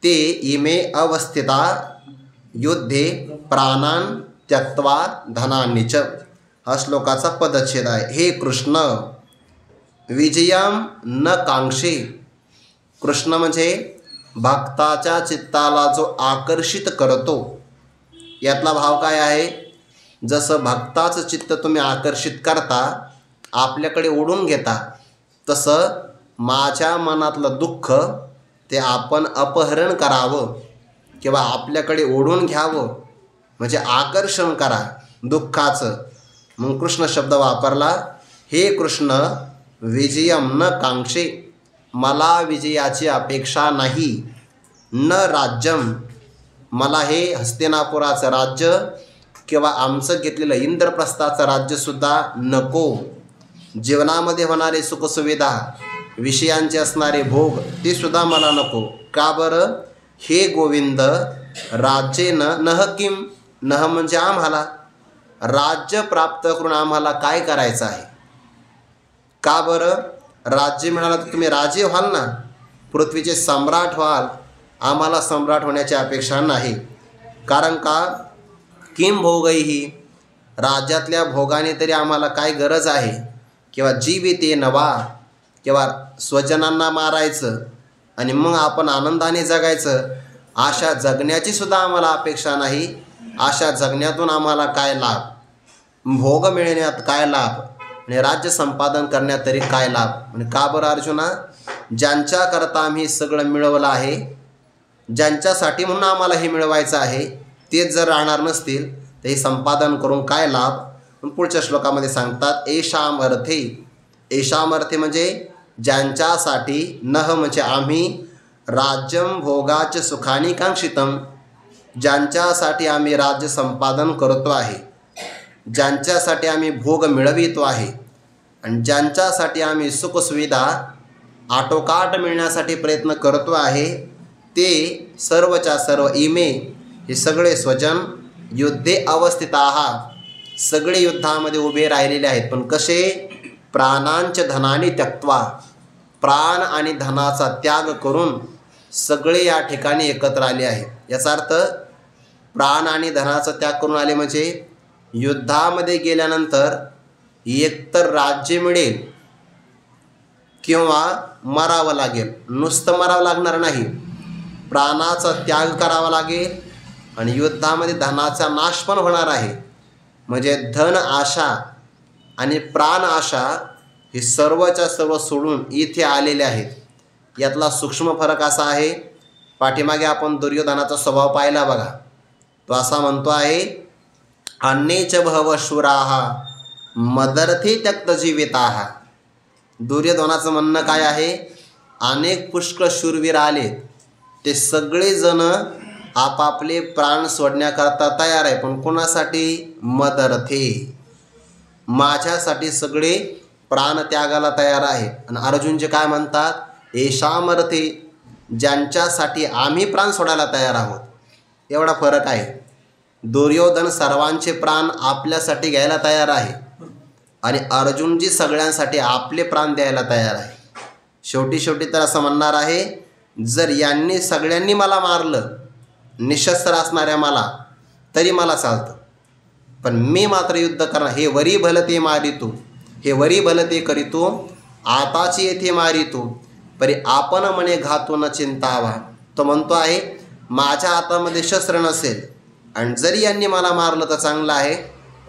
ते इमे अवस्थिता युद्धे प्राणान् त्यक्त्वा धनानि च. हा श्लोकाचा पदच्छेद आहे. हे कृष्ण, विजयम न कांक्षे. कृष्ण म्हणजे भक्ताच्या चित्ताला जो आकर्षित करतो. यातला भाव काय आहे, जसं भक्ताचं चित्त तुम्ही आकर्षित करता, आपल्याकडे ओढून घेता, तसं माझ्या मनातलं दुःख ते आपण अपहरण करावं किंवा आपल्याकडे ओढून घ्यावं, म्हणजे आकर्षण करा दुःखाचं. मग कृष्ण शब्द वापरला. हे कृष्ण, विजयम न कांक्षे, मला विजयाची अपेक्षा नाही. न राज्यम, मला हे हस्तिनापुराचं राज्य किंवा आमचं घेतलेलं इंद्रप्रस्थाचं राज्यसुद्धा नको. जीवनामध्ये होणारे सुखसुविधा, विषयांचे असणारे भोग, ते सुद्धा मला नको. का बरं? हे गोविंद, राज्येन नह किम, नह म्हणजे आम्हाला, राज्य प्राप्त करून आम्हाला काय करायचं आहे. का बरं? राज्य मिळालं तर तुम्ही राजे व्हाल ना, पृथ्वीचे सम्राट व्हाल. आम्हाला सम्राट होण्याची अपेक्षा नाही. कारण का, किम भोगैही, राज्यातल्या भोगाने तरी आम्हाला काय गरज आहे. किंवा जीविते नवा, किंवा स्वजनांना मारायचं आणि मग आपण आनंदाने जगायचं, अशा जगण्याची सुद्धा आम्हाला अपेक्षा नाही. अशा जगण्यातून आम्हाला काय लाभ, भोग मिळण्यात काय लाभ आणि राज्य संपादन करण्यात तरी काय लाभ. म्हणजे का बरं अर्जुना, ज्यांच्याकरता आम्ही सगळं मिळवलं आहे, ज्यांच्यासाठी म्हणून आम्हाला हे मिळवायचं आहे, तेच जर राहणार नसतील तर हे संपादन करून काय लाभ. पुढच्या श्लोकामध्ये सांगतात, येषाम अर्थे. येषाम अर्थे म्हणजे ज्यांच्यासाठी, नह म्हणजे आम्ही, राज्यम भोगाच सुखानी कांक्षितम, ज्यांच्यासाठी आम्ही राज्य संपादन करतो आहे, ज्यांच्यासाठी आम्ही भोग मिळवितो आहे आणि ज्यांच्यासाठी आम्ही सुखसुविधा आटोकाट मिळण्यासाठी प्रयत्न करतो आहे, ते सर्वच्या सर्व इमे हे सगळे स्वजन युद्धे अवस्थिताः, सगळे युद्धामध्ये उभे राहिलेले आहेत. पण कसे? प्राणांच धनानी त्यक्त्वा, प्राण आणि धनाचा त्याग करून सगळे या ठिकाणी एकत्र आले आहेत. याचा अर्थ प्राण आणि धनाचा त्याग करून आले म्हणजे युद्धामध्ये गेल्यानंतर एकतर राज्य मिळेल किंवा मरावं लागेल. नुसतं मरावं लागणार नाही, प्राणाचा त्याग करावा लागेल आणि युद्धामध्ये धनाचा नाश पण होणार आहे. म्हणजे धन आशा आणि प्राण आशा हे सर्वच्या सर्व सोडून इथे आलेले आहेत. यातला सूक्ष्म फरक असा आहे, पाठीमागे आपण दुर्योधनाचा स्वभाव पाहिला बघा. तो असा म्हणतो आहे, अन्येच भवशूराः मदर्थे त्यक्त जीविताः. दुर्योधनाचं म्हणणं काय आहे? अनेक पुष्कळ शूरवीर आले, ते सगळेजण आपापले प्राण सोडण्याकरता तयार आहे. पण कोणासाठी? मदर्थे, माझ्यासाठी सगळे प्राण त्यागाला तयार आहे. आणि अर्जुनचे काय म्हणतात? येषामर्थे, ज्यांच्यासाठी आम्ही प्राण सोडायला तयार आहोत. एवढा फरक आहे. दुर्योधन सर्वांचे प्राण आपल्यासाठी घ्यायला तयार आहे आणि अर्जुनजी सगळ्यांसाठी आपले प्राण द्यायला तयार आहे. शेवटी तर असं म्हणणार आहे, जर यांनी सगळ्यांनी मला मारलं, निशस्त्र असणाऱ्या मला, तरी मला चालतं, पण मी मात्र युद्ध करणार. हे वरी भलते मारितो, हे वरी भलते करीतो, आताची येथे मारितो, परी आपण म्हणे घातू न चिंतावा. तो म्हणतो आहे, माझ्या हातामध्ये शस्त्र नसेल आणि जरी यांनी मला मारलं तर चांगलं आहे,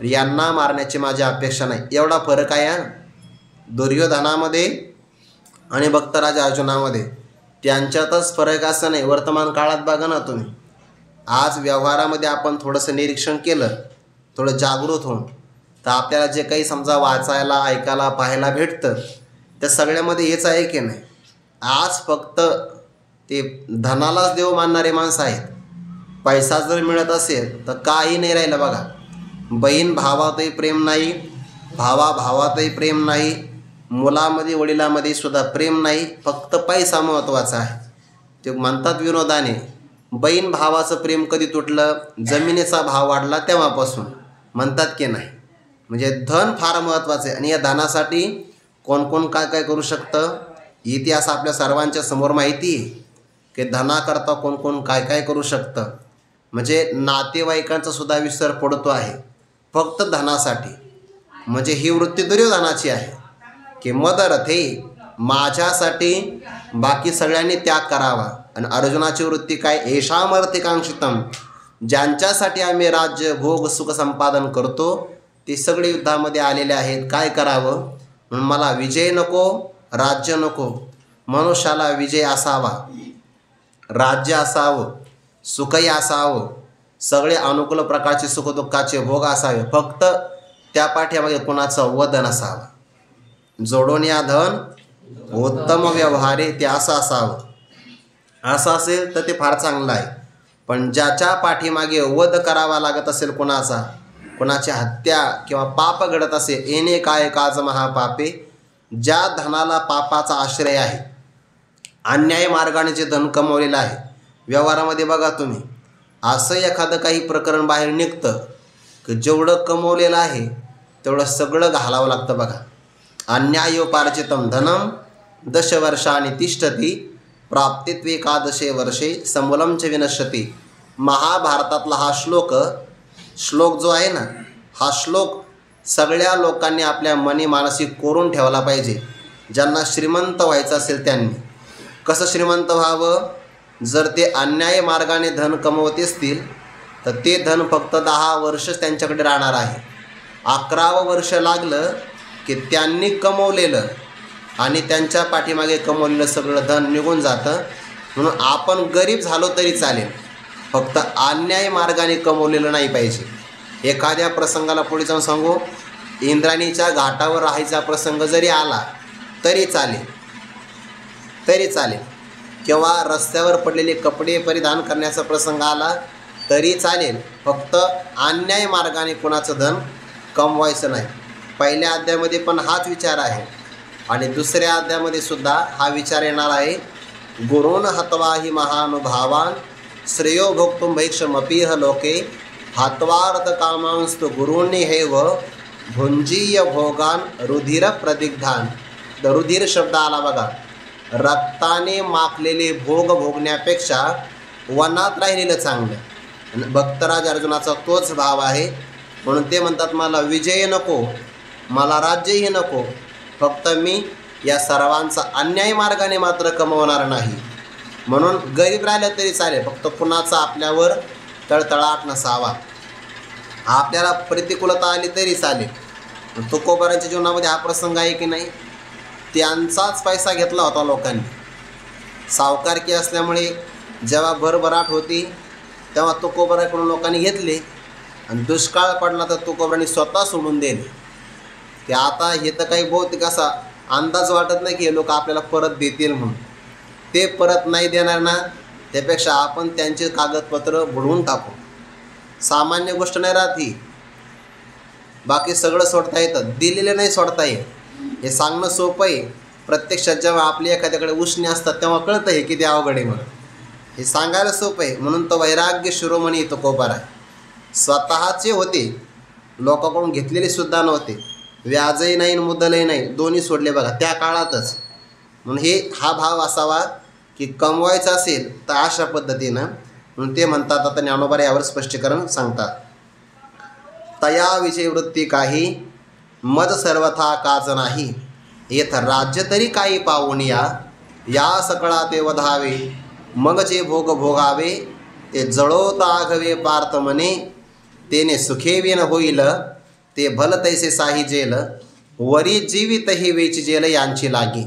यांना मारण्याची माझी अपेक्षा नाही. एवढा फरक आहे हा दुर्योधनामध्ये आणि भक्तराज अर्जुनामध्ये. त्यांच्यातच फरक असं नाही. वर्तमान काळात बघा ना तुम्ही, आज व्यवहारामध्ये आपण थोडंसं निरीक्षण केलं, थोडं जागृत होऊन, तर आपल्याला जे काही समजा वाचायला, ऐकायला, पाहायला भेटतं, त्या सगळ्यामध्ये हेच आहे की नाही. आज फक्त ते धनालाच देव मानणारे माणसं आहेत. पैसा जर मिळत असेल तर काही नाही राहिलं बघा. बहीण भावातही प्रेम नाही, भावा भावातही प्रेम नाही, मुलामध्ये वडिलामध्ये सुद्धा प्रेम नाही, फक्त पैसा महत्त्वाचा आहे. ते म्हणतात विनोदाने, बहीण भावाचं प्रेम कधी तुटलं? जमिनीचा भाव वाढला तेव्हापासून, म्हणतात की नाही. म्हणजे धन फार महत्त्वाचं आहे. आणि या धनासाठी कोण कोण काय काय करू शकतं? इतिहास आपल्या सर्वांच्या समोर माहिती आहे की धनाकरता कोण कोण काय काय करू शकतं. म्हणजे नातेवाईकांचा सुद्धा विसर पडतो आहे फक्त धनासाठी. म्हणजे ही वृत्ती दुर्योधनाची आहे की मदरथे, माझ्यासाठी बाकी सगळ्यांनी त्याग करावा. आणि अर्जुनाची वृत्ती काय? येषामर्थिकांक्षितम, ज्यांच्यासाठी आम्ही राज्य भोग सुख संपादन करतो ते सगळे युद्धामध्ये आलेले आहेत. काय करावं? म्हणून मला विजय नको, राज्य नको. मनुष्याला विजय असावा, राज्य असावं, सुखही असावं, सगळे अनुकूल प्रकारचे सुखदुःखाचे भोग असावे, फक्त त्या पाठीमागे कोणाचं वध नसावं. जोडून या धन उत्तम व्यवहारे, ते असं असावं. असं असेल तर ते फार चांगलं आहे. पण ज्याच्या पाठीमागे वध करावा लागत असेल कोणाचा, कोणाची हत्या किंवा पाप घडत असेल, येणे काय काज महापापे, ज्या धनाला पापाचा आश्रय आहे, अन्याय मार्गाने जे धन कमवलेलं आहे. व्यवहारामध्ये बघा तुम्ही, असं एखादं काही प्रकरण बाहेर निघतं की जेवढं कमवलेलं आहे तेवढं सगळं घालावं लागतं बघा. अन्यायोपार्जितम धनम दशवर्षांनी तिष्ठती प्राप्तित्वेकादशे वर्षे समूलम च विनश्यती. महाभारतातला हा श्लोक जो आहे ना, हा श्लोक सगळ्या लोकांनी आपल्या मनी मानसिक कोरून ठेवला पाहिजे. ज्यांना श्रीमंत व्हायचं असेल त्यांनी. कसं श्रीमंत व्हावं? जर ते अन्याय मार्गाने धन कमवत असतील तर ते धन फक्त 10 वर्षच त्यांच्याकडे राहणार आहे. 11वं वर्ष लागलं की त्यांनी कमवलेलं आणि त्यांच्या पाठीमागे कमवलेलं सगळं धन निघून जातं. म्हणून आपण गरीब झालो तरी चालेल, फक्त अन्याय मार्गाने कमवलेलं नाही पाहिजे. एखाद्या प्रसंगाला पुढे जाऊन सांगू, इंद्राणीच्या घाटावर राहायचा प्रसंग जरी आला तरी चालेल, किंवा रस्त्यावर पडलेले कपडे परिधान करण्याचा प्रसंग आला तरी चालेल, फक्त अन्याय मार्गाने कोणाचं धन कमवायचं नाही. पहिल्या अध्यायामध्ये पण हाच विचार आहे आणि दुसऱ्या अध्यायामध्ये सुद्धा हा विचार येणार आहे, गुरून् हत्वा हि महानुभावान् श्रेयो भोक्तुं भैक्षमपीह लोके हत्वार्थ कामांस्तु गुरून्निहैव भुंजीय भोगान रुधिर प्रदिग्धान. रुधिर शब्द आला बघा. रक्ताने माखलेले भोग भोगण्यापेक्षा वनात राहिलेलं चांगलं. भक्तराज अर्जुनाचा तोच भाव आहे. म्हणून ते म्हणतात, मला विजय नको, मला राज्यही नको, फक्त मी या सर्वांचा अन्याय मार्गाने मात्र कमवणार नाही. म्हणून गरीब राहिलं तरी चालेल, फक्त कुणाचा आपल्यावर तळतळाट नसावा. आपल्याला प्रतिकूलता आली तरी चालेल. तुकोबारांच्या जीवनामध्ये हा प्रसंग आहे की नाही. त्यांचाच पैसा घेतला होता लोकांनी. सावकारकी असल्यामुळे जेव्हा भरभराट होती तेव्हा तुकोबाराकडून लोकांनी घेतले आणि दुष्काळ पडला तर तुकोबारांनी स्वतः सोडून दिले. ते आता हे तर काही बहुतेक असा अंदाज वाटत नाही की हे लोक आपल्याला परत देतील म्हणून. ते परत नाही देणार ना, त्यापेक्षा आपण त्यांचे कागदपत्र बुडवून टाकू. सामान्य गोष्ट नाही राहत ही. बाकी सगळं सोडता येतं, दिलेलं नाही सोडता येत. हे सांगणं सोपं आहे. प्रत्यक्षात जेव्हा आपली एखाद्याकडे उसने असतात तेव्हा कळतं हे किती अवघड आहे म्हणून. हे सांगायला सोपं आहे. म्हणून तो वैराग्य शिरोमणी तुकोबार आहे. स्वतःचे होते, लोकांकडून घेतलेले सुद्धा नव्हते. व्याजही नाही मुद्दलही नाही, दोन्ही सोडले बघा त्या काळातच. म्हणून हा भाव असावा की कमवायचा असेल तर अशा पद्धतीनं. म्हणून ते म्हणतात, आता ज्ञानोबा यावर स्पष्टीकरण सांगतात, तया विषय वृत्ती काही मज सर्वथा काज नाही. येथ राज्य तरी काही पाहून या सकळा ते वधावे. मग जे भोग भोगावे ते जळोत आघवे पार्थ म्हणे. तेने सुखेवीन होईल ते भल तैसे साही जेल. वरी जीवित ही वेच जेल यांची लागी.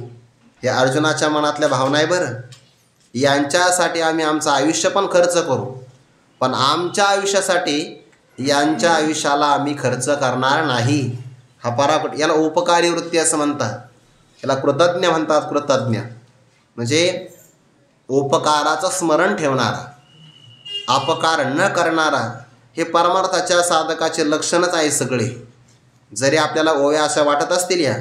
हे अर्जुनाच्या मनातल्या भावना आहे बरं. यांच्यासाठी आम्ही आमचं आयुष्य पण खर्च करू, पण आमच्या आयुष्यासाठी यांच्या आयुष्याला आम्ही खर्च करणार नाही. हा परापट, याला उपकारी वृत्ती असं म्हणतात. याला कृतज्ञ म्हणतात. कृतज्ञ म्हणजे उपकाराचं स्मरण ठेवणारा, अपकार न करणारा. हे परमार्थाच्या साधकाचे लक्षणच आहे सगळे. जरी आपल्याला ओव्या अशा वाटत असतील या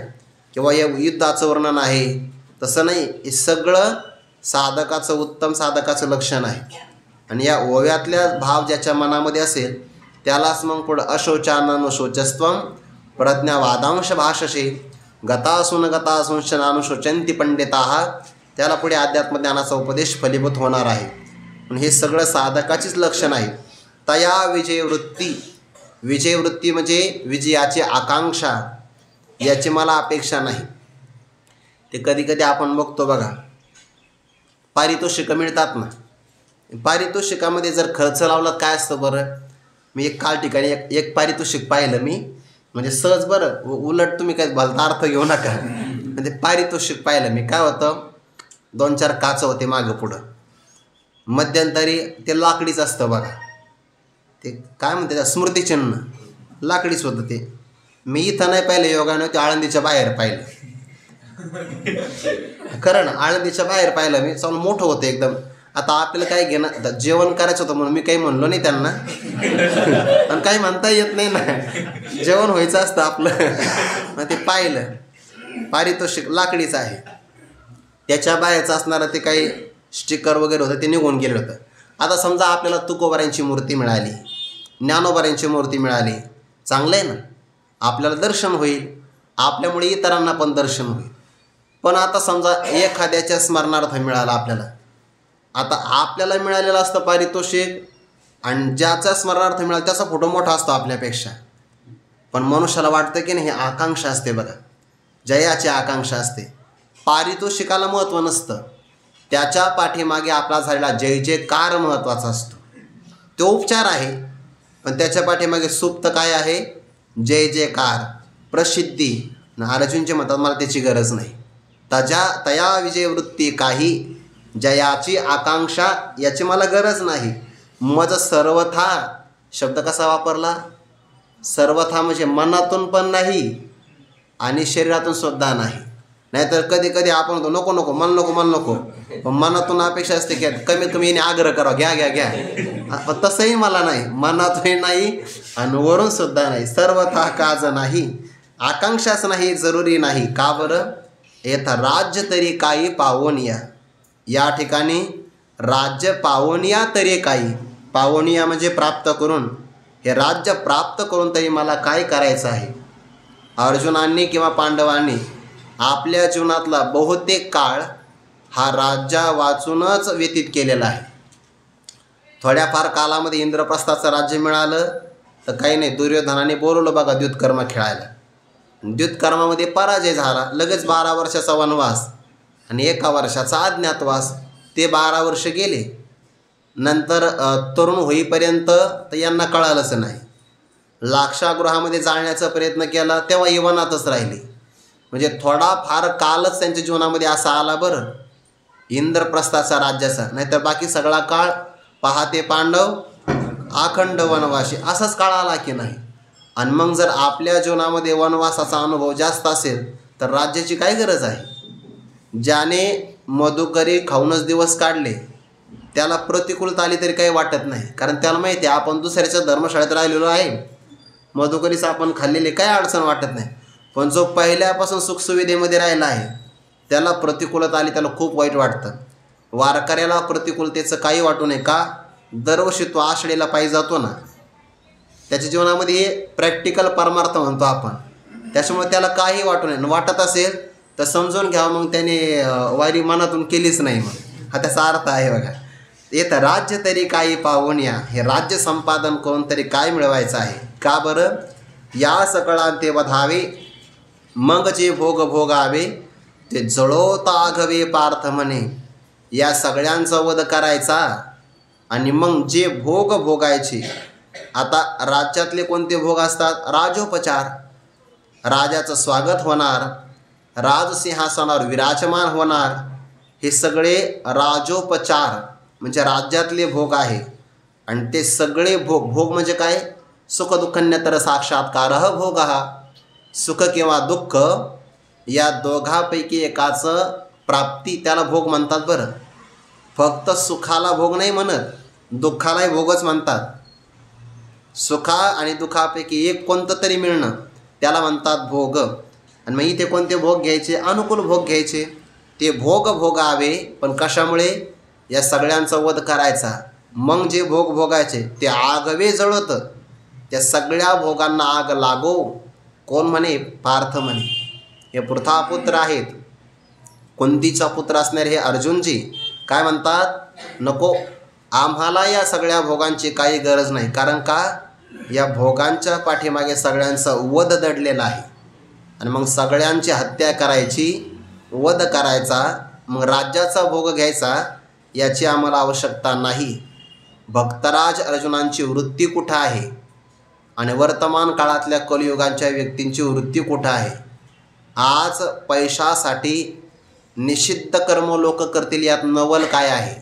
किंवा या युद्धाचं वर्णन आहे, तसं नाही. हे सगळं साधकाचं, उत्तम साधकाचं लक्षण आहे. आणि या ओव्यातल्या भाव ज्याच्या मनामध्ये असेल त्यालाच मग पुढं अशोचानन शोचस्त्वम प्रज्ञावादांश भाषसे गतासून गतासूंश नानुशोचंती पंडिताः. त्याला पुढे अध्यात्मज्ञानाचा उपदेश फलीभूत होणार आहे. पण हे सगळं साधकाचीच लक्षण आहे. तया विजयवृत्ती. विजयवृत्ती म्हणजे विजयाची आकांक्षा, याची मला अपेक्षा नाही. ते कधी कधी आपण बघतो बघा, पारितोषिकं मिळतात ना. पारितोषिकामध्ये जर खर्च लावला काय असतं बरं. मी एक काल ठिकाणी एक पारितोषिक पाहिलं मी, म्हणजे सहज बरं, उलट तुम्ही काय भलता अर्थ घेऊ नका. म्हणजे पारितोषिक पाहिलं मी. काय होतं, 2-4 काचं होते मागं पुढं. मध्यंतरी ते लाकडीच असतं बघा. ते काय म्हणते त्या स्मृतिचिन्ह लाकडीच होतं ते. मी इथं नाही पाहिलं योगाने, ते आळंदीच्या बाहेर पाहिलं. खरं ना, आळंदीच्या बाहेर पाहिलं मी. चांगलं मोठं होतं एकदम. आता आपल्याला काय घेणं, आता जेवण करायचं होतं म्हणून मी काही म्हणलो नाही त्यांना. आणि काही म्हणता येत नाही ना, जेवण व्हायचं असतं आपलं. मग ते पाहिलं, पारितोषिक लाकडीचं आहे. त्याच्या बाहेरचं असणारं ते काही स्टिकर वगैरे होतं, ते निघून गेलं होतं. आता समजा आपल्याला तुकोबारांची मूर्ती मिळाली, ज्ञानोबारांची मूर्ती मिळाली, चांगलं आहे ना, आपल्याला दर्शन होईल, आपल्यामुळे इतरांना पण दर्शन होईल. पण आता समजा एखाद्याच्या स्मरणार्थ मिळालं आपल्याला. आता आपल्याला मिळालेलं असतं पारितोषिक, आणि ज्याचा स्मरणार्थ मिळाला त्याचा फोटो मोठा असतो आपल्यापेक्षा. पण मनुष्याला वाटतं की नाही, ही आकांक्षा असते बघा, जयाची आकांक्षा असते. पारितोषिकाला महत्त्व नसतं, त्याच्या पाठीमागे आपला झालेला जय जयकार महत्त्वाचा असतो. तो उपचार आहे, पण त्याच्या पाठीमागे सुप्त काय आहे, जय जयकार, प्रसिद्धी. अर्जुनचे म्हणतात मला त्याची गरज नाही. तया विजयवृत्ती काही, जयाची आकांक्षा याची मला गरज नाही. मज सर्वथा शब्द कसा वापरला, सर्वथा म्हणजे मनातून पण नाही आणि शरीरातून सुद्धा नाही. नाहीतर कधी कधी आपण म्हणतो नको नको, मन नको, मन नको. पण मनातून अपेक्षा असते की कमीत कमी याने आग्रह करावा, घ्या घ्या घ्या. पण तसंही मला नाही, मनातूनही नाही आणि वरून सुद्धा नाही. सर्वथा काज नाही, आकांक्षाच नाही, जरुरी नाही. का बरं, येथ राज्य तरी काही पावोनिया, या ठिकाणी राज्य पावोनिया तरी काही, पावोनिया म्हणजे प्राप्त करून, हे राज्य प्राप्त करून तरी मला काय करायचं आहे. अर्जुनांनी किंवा पांडवांनी आपल्या जीवनातला बहुतेक काळ हा राज्य वाचूनच व्यतीत केलेला आहे. थोड्याफार कालामध्ये इंद्रप्रस्थाचं राज्य मिळालं तर काही नाही, दुर्योधनाने बोलवलं बघा द्युतकर्म खेळायला. द्युतकर्मामध्ये पराजय झाला, लगेच 12 वर्षाचा वनवास आणि 1 वर्षाचा अज्ञातवास. ते 12 वर्ष गेले. नंतर तरुण होईपर्यंत तर यांना कळालंच नाही. लाक्षागृहामध्ये जाण्याचा प्रयत्न केला तेव्हा यवनातच राहिले. म्हणजे थोडाफार कालच त्यांच्या जीवनामध्ये असा आला बरं इंद्रप्रस्थाचा राज्याचा, नाहीतर बाकी सगळा काळ पहाते पांडव अखंड वनवासी असाच काळ आला की नाही. आणि मग जर आपल्या जीवनामध्ये वनवासाचा अनुभव जास्त असेल तर राज्याची काय गरज आहे. ज्याने मधुकरी खाऊनच दिवस काढले त्याला प्रतिकूलता आली तरी काही वाटत नाही, कारण त्याला माहिती आहे आपण दुसऱ्याच्या धर्मशाळेत राहिलेलो आहे, मधुकरीचं आपण खाल्लेले काही अडचण वाटत नाही. पण जो पहिल्यापासून सुखसुविधेमध्ये राहिला आहे त्याला प्रतिकूलता आली त्याला खूप वाईट वाटतं. वारकऱ्याला प्रतिकूलतेचं काही वाटू नये का, दरवर्षी तो आषाढीला पायी जातो ना, त्याच्या जीवनामध्ये हे प्रॅक्टिकल परमार्थ म्हणतो आपण, त्याच्यामुळे त्याला काही वाटू नये. वाटत असेल तर समजून घ्या, मग त्याने वारी मनातून केलीच नाही, मग हा त्याचा अर्थ आहे बघा. येतं राज्य तरी काही पावोनिया, हे राज्य संपादन करून तरी काय मिळवायचं आहे. का बरं, या सकळांते वधावे मग जे भोग भोगावे ते जळोता आघवे पार्थ म्हणे. या सगळ्यांचा वध करायचा आणि मग जे भोग भोगायचे. आता राज्यातले कोणते भोग असतात, राजोपचार, राजाचं स्वागत होणार, राजसिंहासनावर विराजमान होणार, हे सगळे राजोपचार म्हणजे राज्यातले भोग आहे. आणि ते सगळे भोग म्हणजे काय, सुखदुःखन्यतर साक्षात्कार भोग हा, सुख किंवा दुःख या दोघांपैकी एकाचं प्राप्ती त्याला भोग म्हणतात बरं. फक्त सुखाला भोग नाही म्हणत, दुःखालाही भोगच म्हणतात. सुखा आणि दुःखापैकी एक कोणतं तरी मिळणं त्याला म्हणतात भोग. आणि मग इथे कोणते भोग घ्यायचे, अनुकूल भोग घ्यायचे. ते भोग भोगावे, पण कशामुळे, या सगळ्यांचा वध करायचा. मग जे भोग भोगायचे ते आगवे जळत, त्या सगळ्या भोगांना आग लागो. कोण म्हणे, पार्थ म्हणे. हे पृथापुत्र आहेत, कुंतीचा पुत्र असणारे हे अर्जुनजी काय म्हणतात, नको आम्हाला या सगळ्या भोगांची काही गरज नाही. कारण का, या भोगांच्या पाठीमागे सगळ्यांचा वध दडलेला आहे. आणि मग सगळ्यांची हत्या करायची, वध करायचा, मग राज्याचा भोग घ्यायचा, याची आम्हाला आवश्यकता नाही. भक्तराज अर्जुनांची वृत्ती कुठं आहे आणि वर्तमान काळातल्या कलियुगांच्या व्यक्तींची वृत्ती कुठं आहे. आज पैशासाठी निषिद्ध कर्म लोक करतील, यात नवल काय आहे.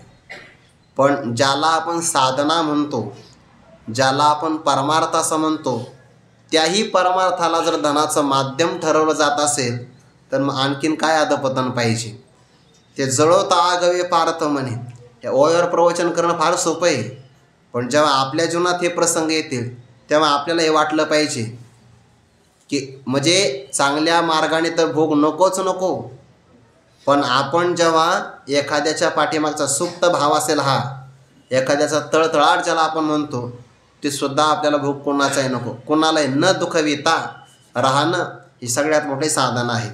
पण ज्याला आपण साधना म्हणतो, ज्याला आपण परमार्थ असं म्हणतो, त्याही परमार्थाला जर धनाचं माध्यम ठरवलं जात असेल तर मग आणखीन काय अधपतन पाहिजे. ते जळवता आगवे पार्थ म्हणे. या ओळीवर प्रवचन करणं फार सोपं आहे, पण जेव्हा आपल्या जीवनात हे प्रसंग येतील तेव्हा आपल्याला हे वाटलं पाहिजे की म्हणजे चांगल्या मार्गाने तर भोग नकोच नको, पण आपण जेव्हा एखाद्याच्या पाठीमागचा सुप्त भाव असेल, हा एखाद्याचा तळतळाट ज्याला आपण म्हणतो, ते सुद्धा आपल्याला भोग कोणाचाही नको. कोणालाही न दुखविता राहणं हे सगळ्यात मोठे साधन आहे.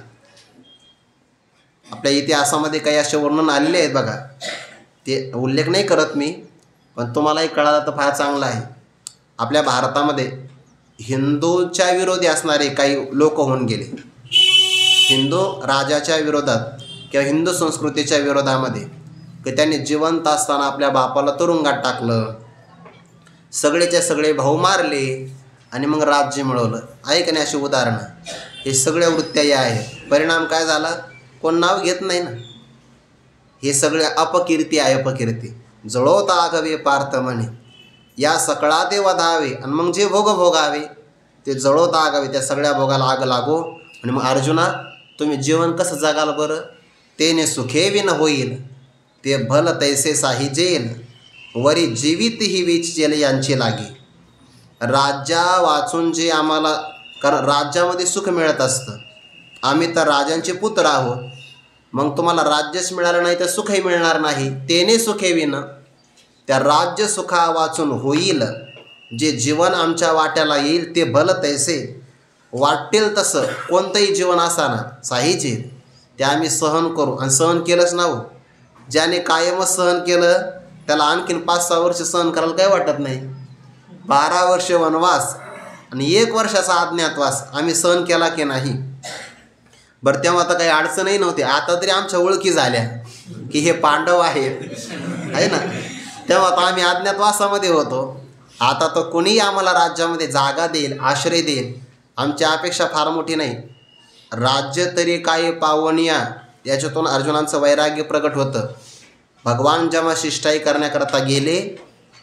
आपल्या इतिहासामध्ये काही असे वर्णन आलेले आहेत बघा, ते उल्लेख नाही करत मी, पण तुम्हालाही कळालं तर फार चांगलं आहे. आपल्या भारतामध्ये हिंदूच्या विरोधी असणारे काही लोक होऊन गेले. हिंदू राजाच्या विरोधात किंवा हिंदू संस्कृतीच्या विरोधामध्ये, की त्यांनी जिवंत असताना आपल्या बापाला तुरुंगात टाकलं, सगळेच्या सगळे भाऊ मारले आणि मग राज्य मिळवलं. आहे का नाही अशी उदाहरणं. हे सगळ्या वृत्त्या या आहेत. परिणाम काय झाला, कोण नाव घेत नाही ना. हे सगळे अपकीर्ती आहे, अपकीर्ती. जळवता आगवे पार्थ म्हणे, या सकळा ते वधावे आणि मग जे भोग भोगावे ते जळवता आगावे, त्या सगळ्या भोगाला आग लागो. आणि मग अर्जुना, तुम्ही जीवन कसं जगाल बरं, तेने सुखे विन होईल, ते भल तैसे साही जेल, वरी जीवित ही वीच जेल यांची लागे. राज्या वाचून जे आम्हाला, कारण राज्यामध्ये सुख मिळत असतं, आम्ही तर राजांचे पुत्र आहोत, मग तुम्हाला राज्यच मिळालं नाही तर सुखही मिळणार नाही. तेने सुखे विन, त्या राज्य सुखा वाचून होईल जे जीवन आमच्या वाट्याला येईल ते भल तैसे. वाटेल तसं कोणतंही जीवन असाना साहीचे ते आम्ही सहन करू. आणि सहन केलंच ना हो. ज्याने कायमच सहन केलं त्याला आणखीन 5-6 वर्ष सहन करायला काही वाटत नाही. 12 वर्ष वनवास आणि 1 वर्षाचा अज्ञातवास आम्ही सहन केला की नाही. बरं तेव्हा आता काही अडचणही नव्हती. आता तरी आमच्या ओळखी झाल्या की हे पांडव आहेत आहे ना. तेव्हा आता आम्ही अज्ञातवासामध्ये होतो. आता तर कोणीही आम्हाला राज्यामध्ये जागा देईल, आश्रय देईल, आमची अपेक्षा फार मोठी नाही. राज्य तरी काय पावनिया, याच्यातून अर्जुनांचं वैराग्य प्रगट होतं. भगवान जेव्हा शिष्टाई करण्याकरता गेले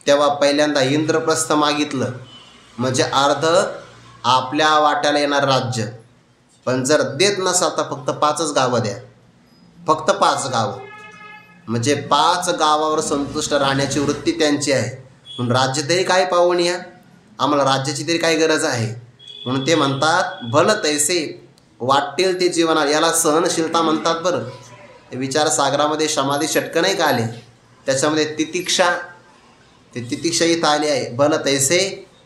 तेव्हा पहिल्यांदा इंद्रप्रस्थ मागितलं, म्हणजे अर्ध आपल्या वाट्याला येणार राज्य. पण जर देत नसाल तर फक्त 5च गावं द्या, फक्त 5 गावं, म्हणजे 5 गावावर संतुष्ट राहण्याची वृत्ती त्यांची आहे. म्हणून राज्य तरी काय पावनिया, आम्हाला राज्याची तरी काय गरज आहे. म्हणून ते म्हणतात भल तैसे, वाटेल ते जीवना, याला सहनशीलता म्हणतात. बरं विचारसागरामध्ये समाधी षटक नाही का आले, त्याच्यामध्ये तितिक्षा, ते तितिक्षा इथं आली आहे. भल तैसे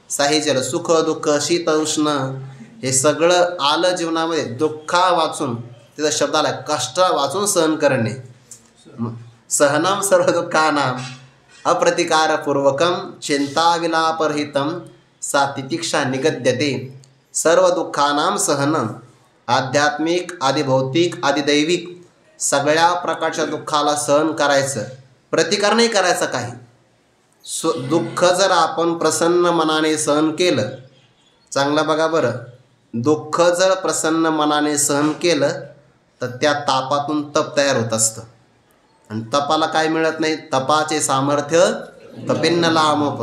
साहिजल, सुख दुःख शीत उष्ण हे सगळं आलं जीवनामध्ये. दुःखा वाचून त्याचा शब्द आला, कष्ट वाचून सहन करणे. सहनम सर्व दुःखानाम अप्रतिकारपूर्वकम चिंताविलापरहितम सा तितिक्षा निगद्यते. सर्व दुःखानाम सहनम, आध्यात्मिक आदि भौतिक आदि दैविक सगळ्या प्रकारच्या दुःखाला सहन करायचं, प्रतिकार नाही करायचं काही. दुःख जर आपण प्रसन्न मनाने सहन केलं, चांगलं बघा बरं, दुःख जर प्रसन्न मनाने सहन केलं तर त्या तापातून तप तयार होत असतं. आणि तपाला काय मिळत नाही, तपाचे सामर्थ्य तपेन्न लामोप.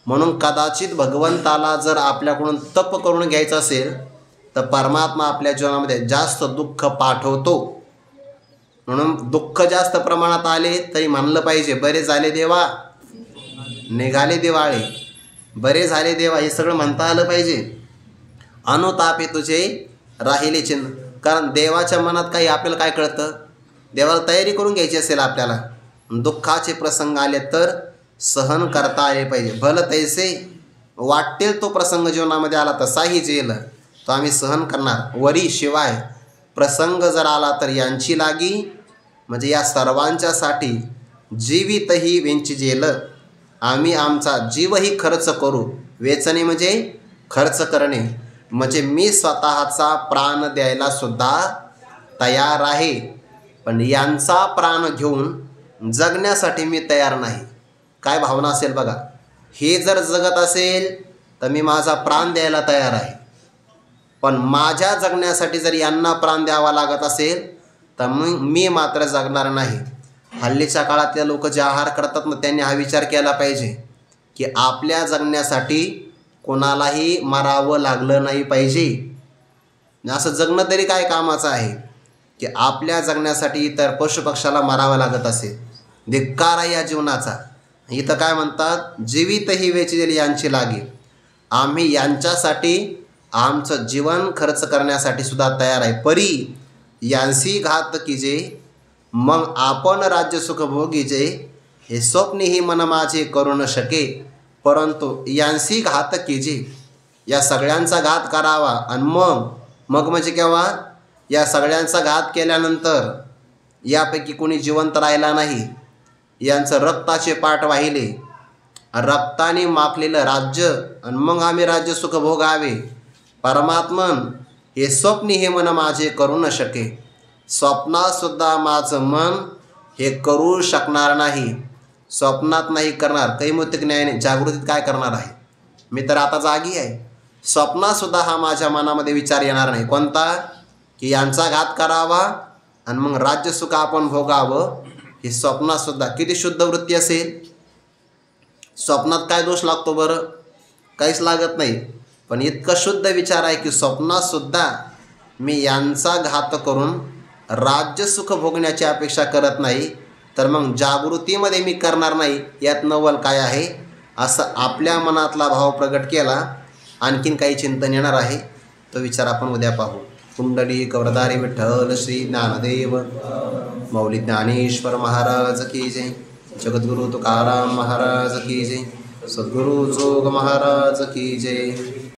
म्हणून कदाचित भगवंताला जर आपल्याकडून तप करून घ्यायचं असेल तर परमात्मा आपल्या जीवनामध्ये जास्त दुःख पाठवतो. म्हणून दुःख जास्त प्रमाणात आले तरी म्हणलं पाहिजे, बरे झाले देवा, निघाले दिवाळे, बरे झाले देवा, हे सगळं म्हणता आलं पाहिजे. अनुतापे तुझे राहिले चिन्ह. कारण देवाच्या मनात काही आपल्याला काय कळतं, देवाला तयारी करून घ्यायची असेल आपल्याला, दुःखाचे प्रसंग आले तर सहन करता आले पाहिजे. भल तैसे, वाटेल तो प्रसंग जीवनामध्ये आला तसाही जेल तो आम्ही सहन करणार. वरी शिवाय प्रसंग जर आला तर यांची लागी, म्हणजे या सर्वांच्यासाठी जीवितही वेंची जेल, आम्ही आमचा जीवही खर्च करू. वेचणे म्हणजे खर्च करणे, म्हणजे मी स्वतःचा प्राण द्यायला सुद्धा तयार आहे, पण यांचा प्राण घेऊन जगण्यासाठी मी तयार नाही. काय भावना असेल बघा. हे जर जगत असेल तर मी माझा प्राण द्यायला तयार आहे, पण माझ्या जगण्यासाठी जर यांना प्राण द्यावा लागत असेल तर मग मी मात्र जगणार नाही. हल्लीच्या काळातल्या लोक जे आहार करतात ना, त्यांनी हा विचार केला पाहिजे की आपल्या जगण्यासाठी कोणालाही मरावं लागलं नाही पाहिजे. असं जगणं तरी काय कामाचं आहे की आपल्या जगण्यासाठी इतर पशुपक्षाला मरावं लागत असेल. धिक्कार आहे या जीवनाचा. इथं काय म्हणतात, जीवितही वेचलेली यांची लागे, आम्ही यांच्यासाठी आमचं जीवन खर्च करण्यासाठी सुद्धा तयार आहे. परी यांसी घात कीजे, मग आपण राज्यसुख भोगीजे, हे स्वप्नीही मन माझे करू न शके. परंतु यांसी घात कीजे, या सगळ्यांचा घात करावा. आणि मग म्हणजे केव्हा, या सगळ्यांचा घात केल्यानंतर यापैकी कोणी जिवंत राहिला नाही, यांचं रक्ताचे पाठ वाहिले, रक्ताने माखलेलं राज्य, आणि मग आम्ही राज्यसुख भोगावे. परमात्मन हे स्वप्नी हे मन माझे करू न शके. स्वप्नातसुद्धा माझं मन हे करू शकणार नाही. स्वप्नात नाही करणार, कैमुतिक न्यायाने जागृतीत काय करणार आहे. मी तर आता जागी आहे. स्वप्नातसुद्धा हा माझ्या मनामध्ये विचार येणार नाही. कोणता, की यांचा घात करावा आणि मग राज्यसुख आपण भोगावं. हे स्वप्नातसुद्धा किती शुद्ध वृत्ती असेल. स्वप्नात काय दोष लागतो बरं, काहीच लागत नाही. पण इतकं शुद्ध विचार आहे की स्वप्नातसुद्धा मी यांचा घात करून राज्यसुख भोगण्याची अपेक्षा करत नाही, तर मग जागृतीमध्ये मी करणार नाही. यात नवल काय आहे, असं आपल्या मनातला भाव प्रगट केला. आणखीन काही चिंतन येणार आहे, तो विचार आपण उद्या पाहू. कुंडली कवरदारी विठ्ठल श्री ज्ञानदेव. माऊली ज्ञानेश्वर महाराज की जय, जगद्गुरु तुकाराम महाराज की जय, सद्गुरु जोग महाराज की जय,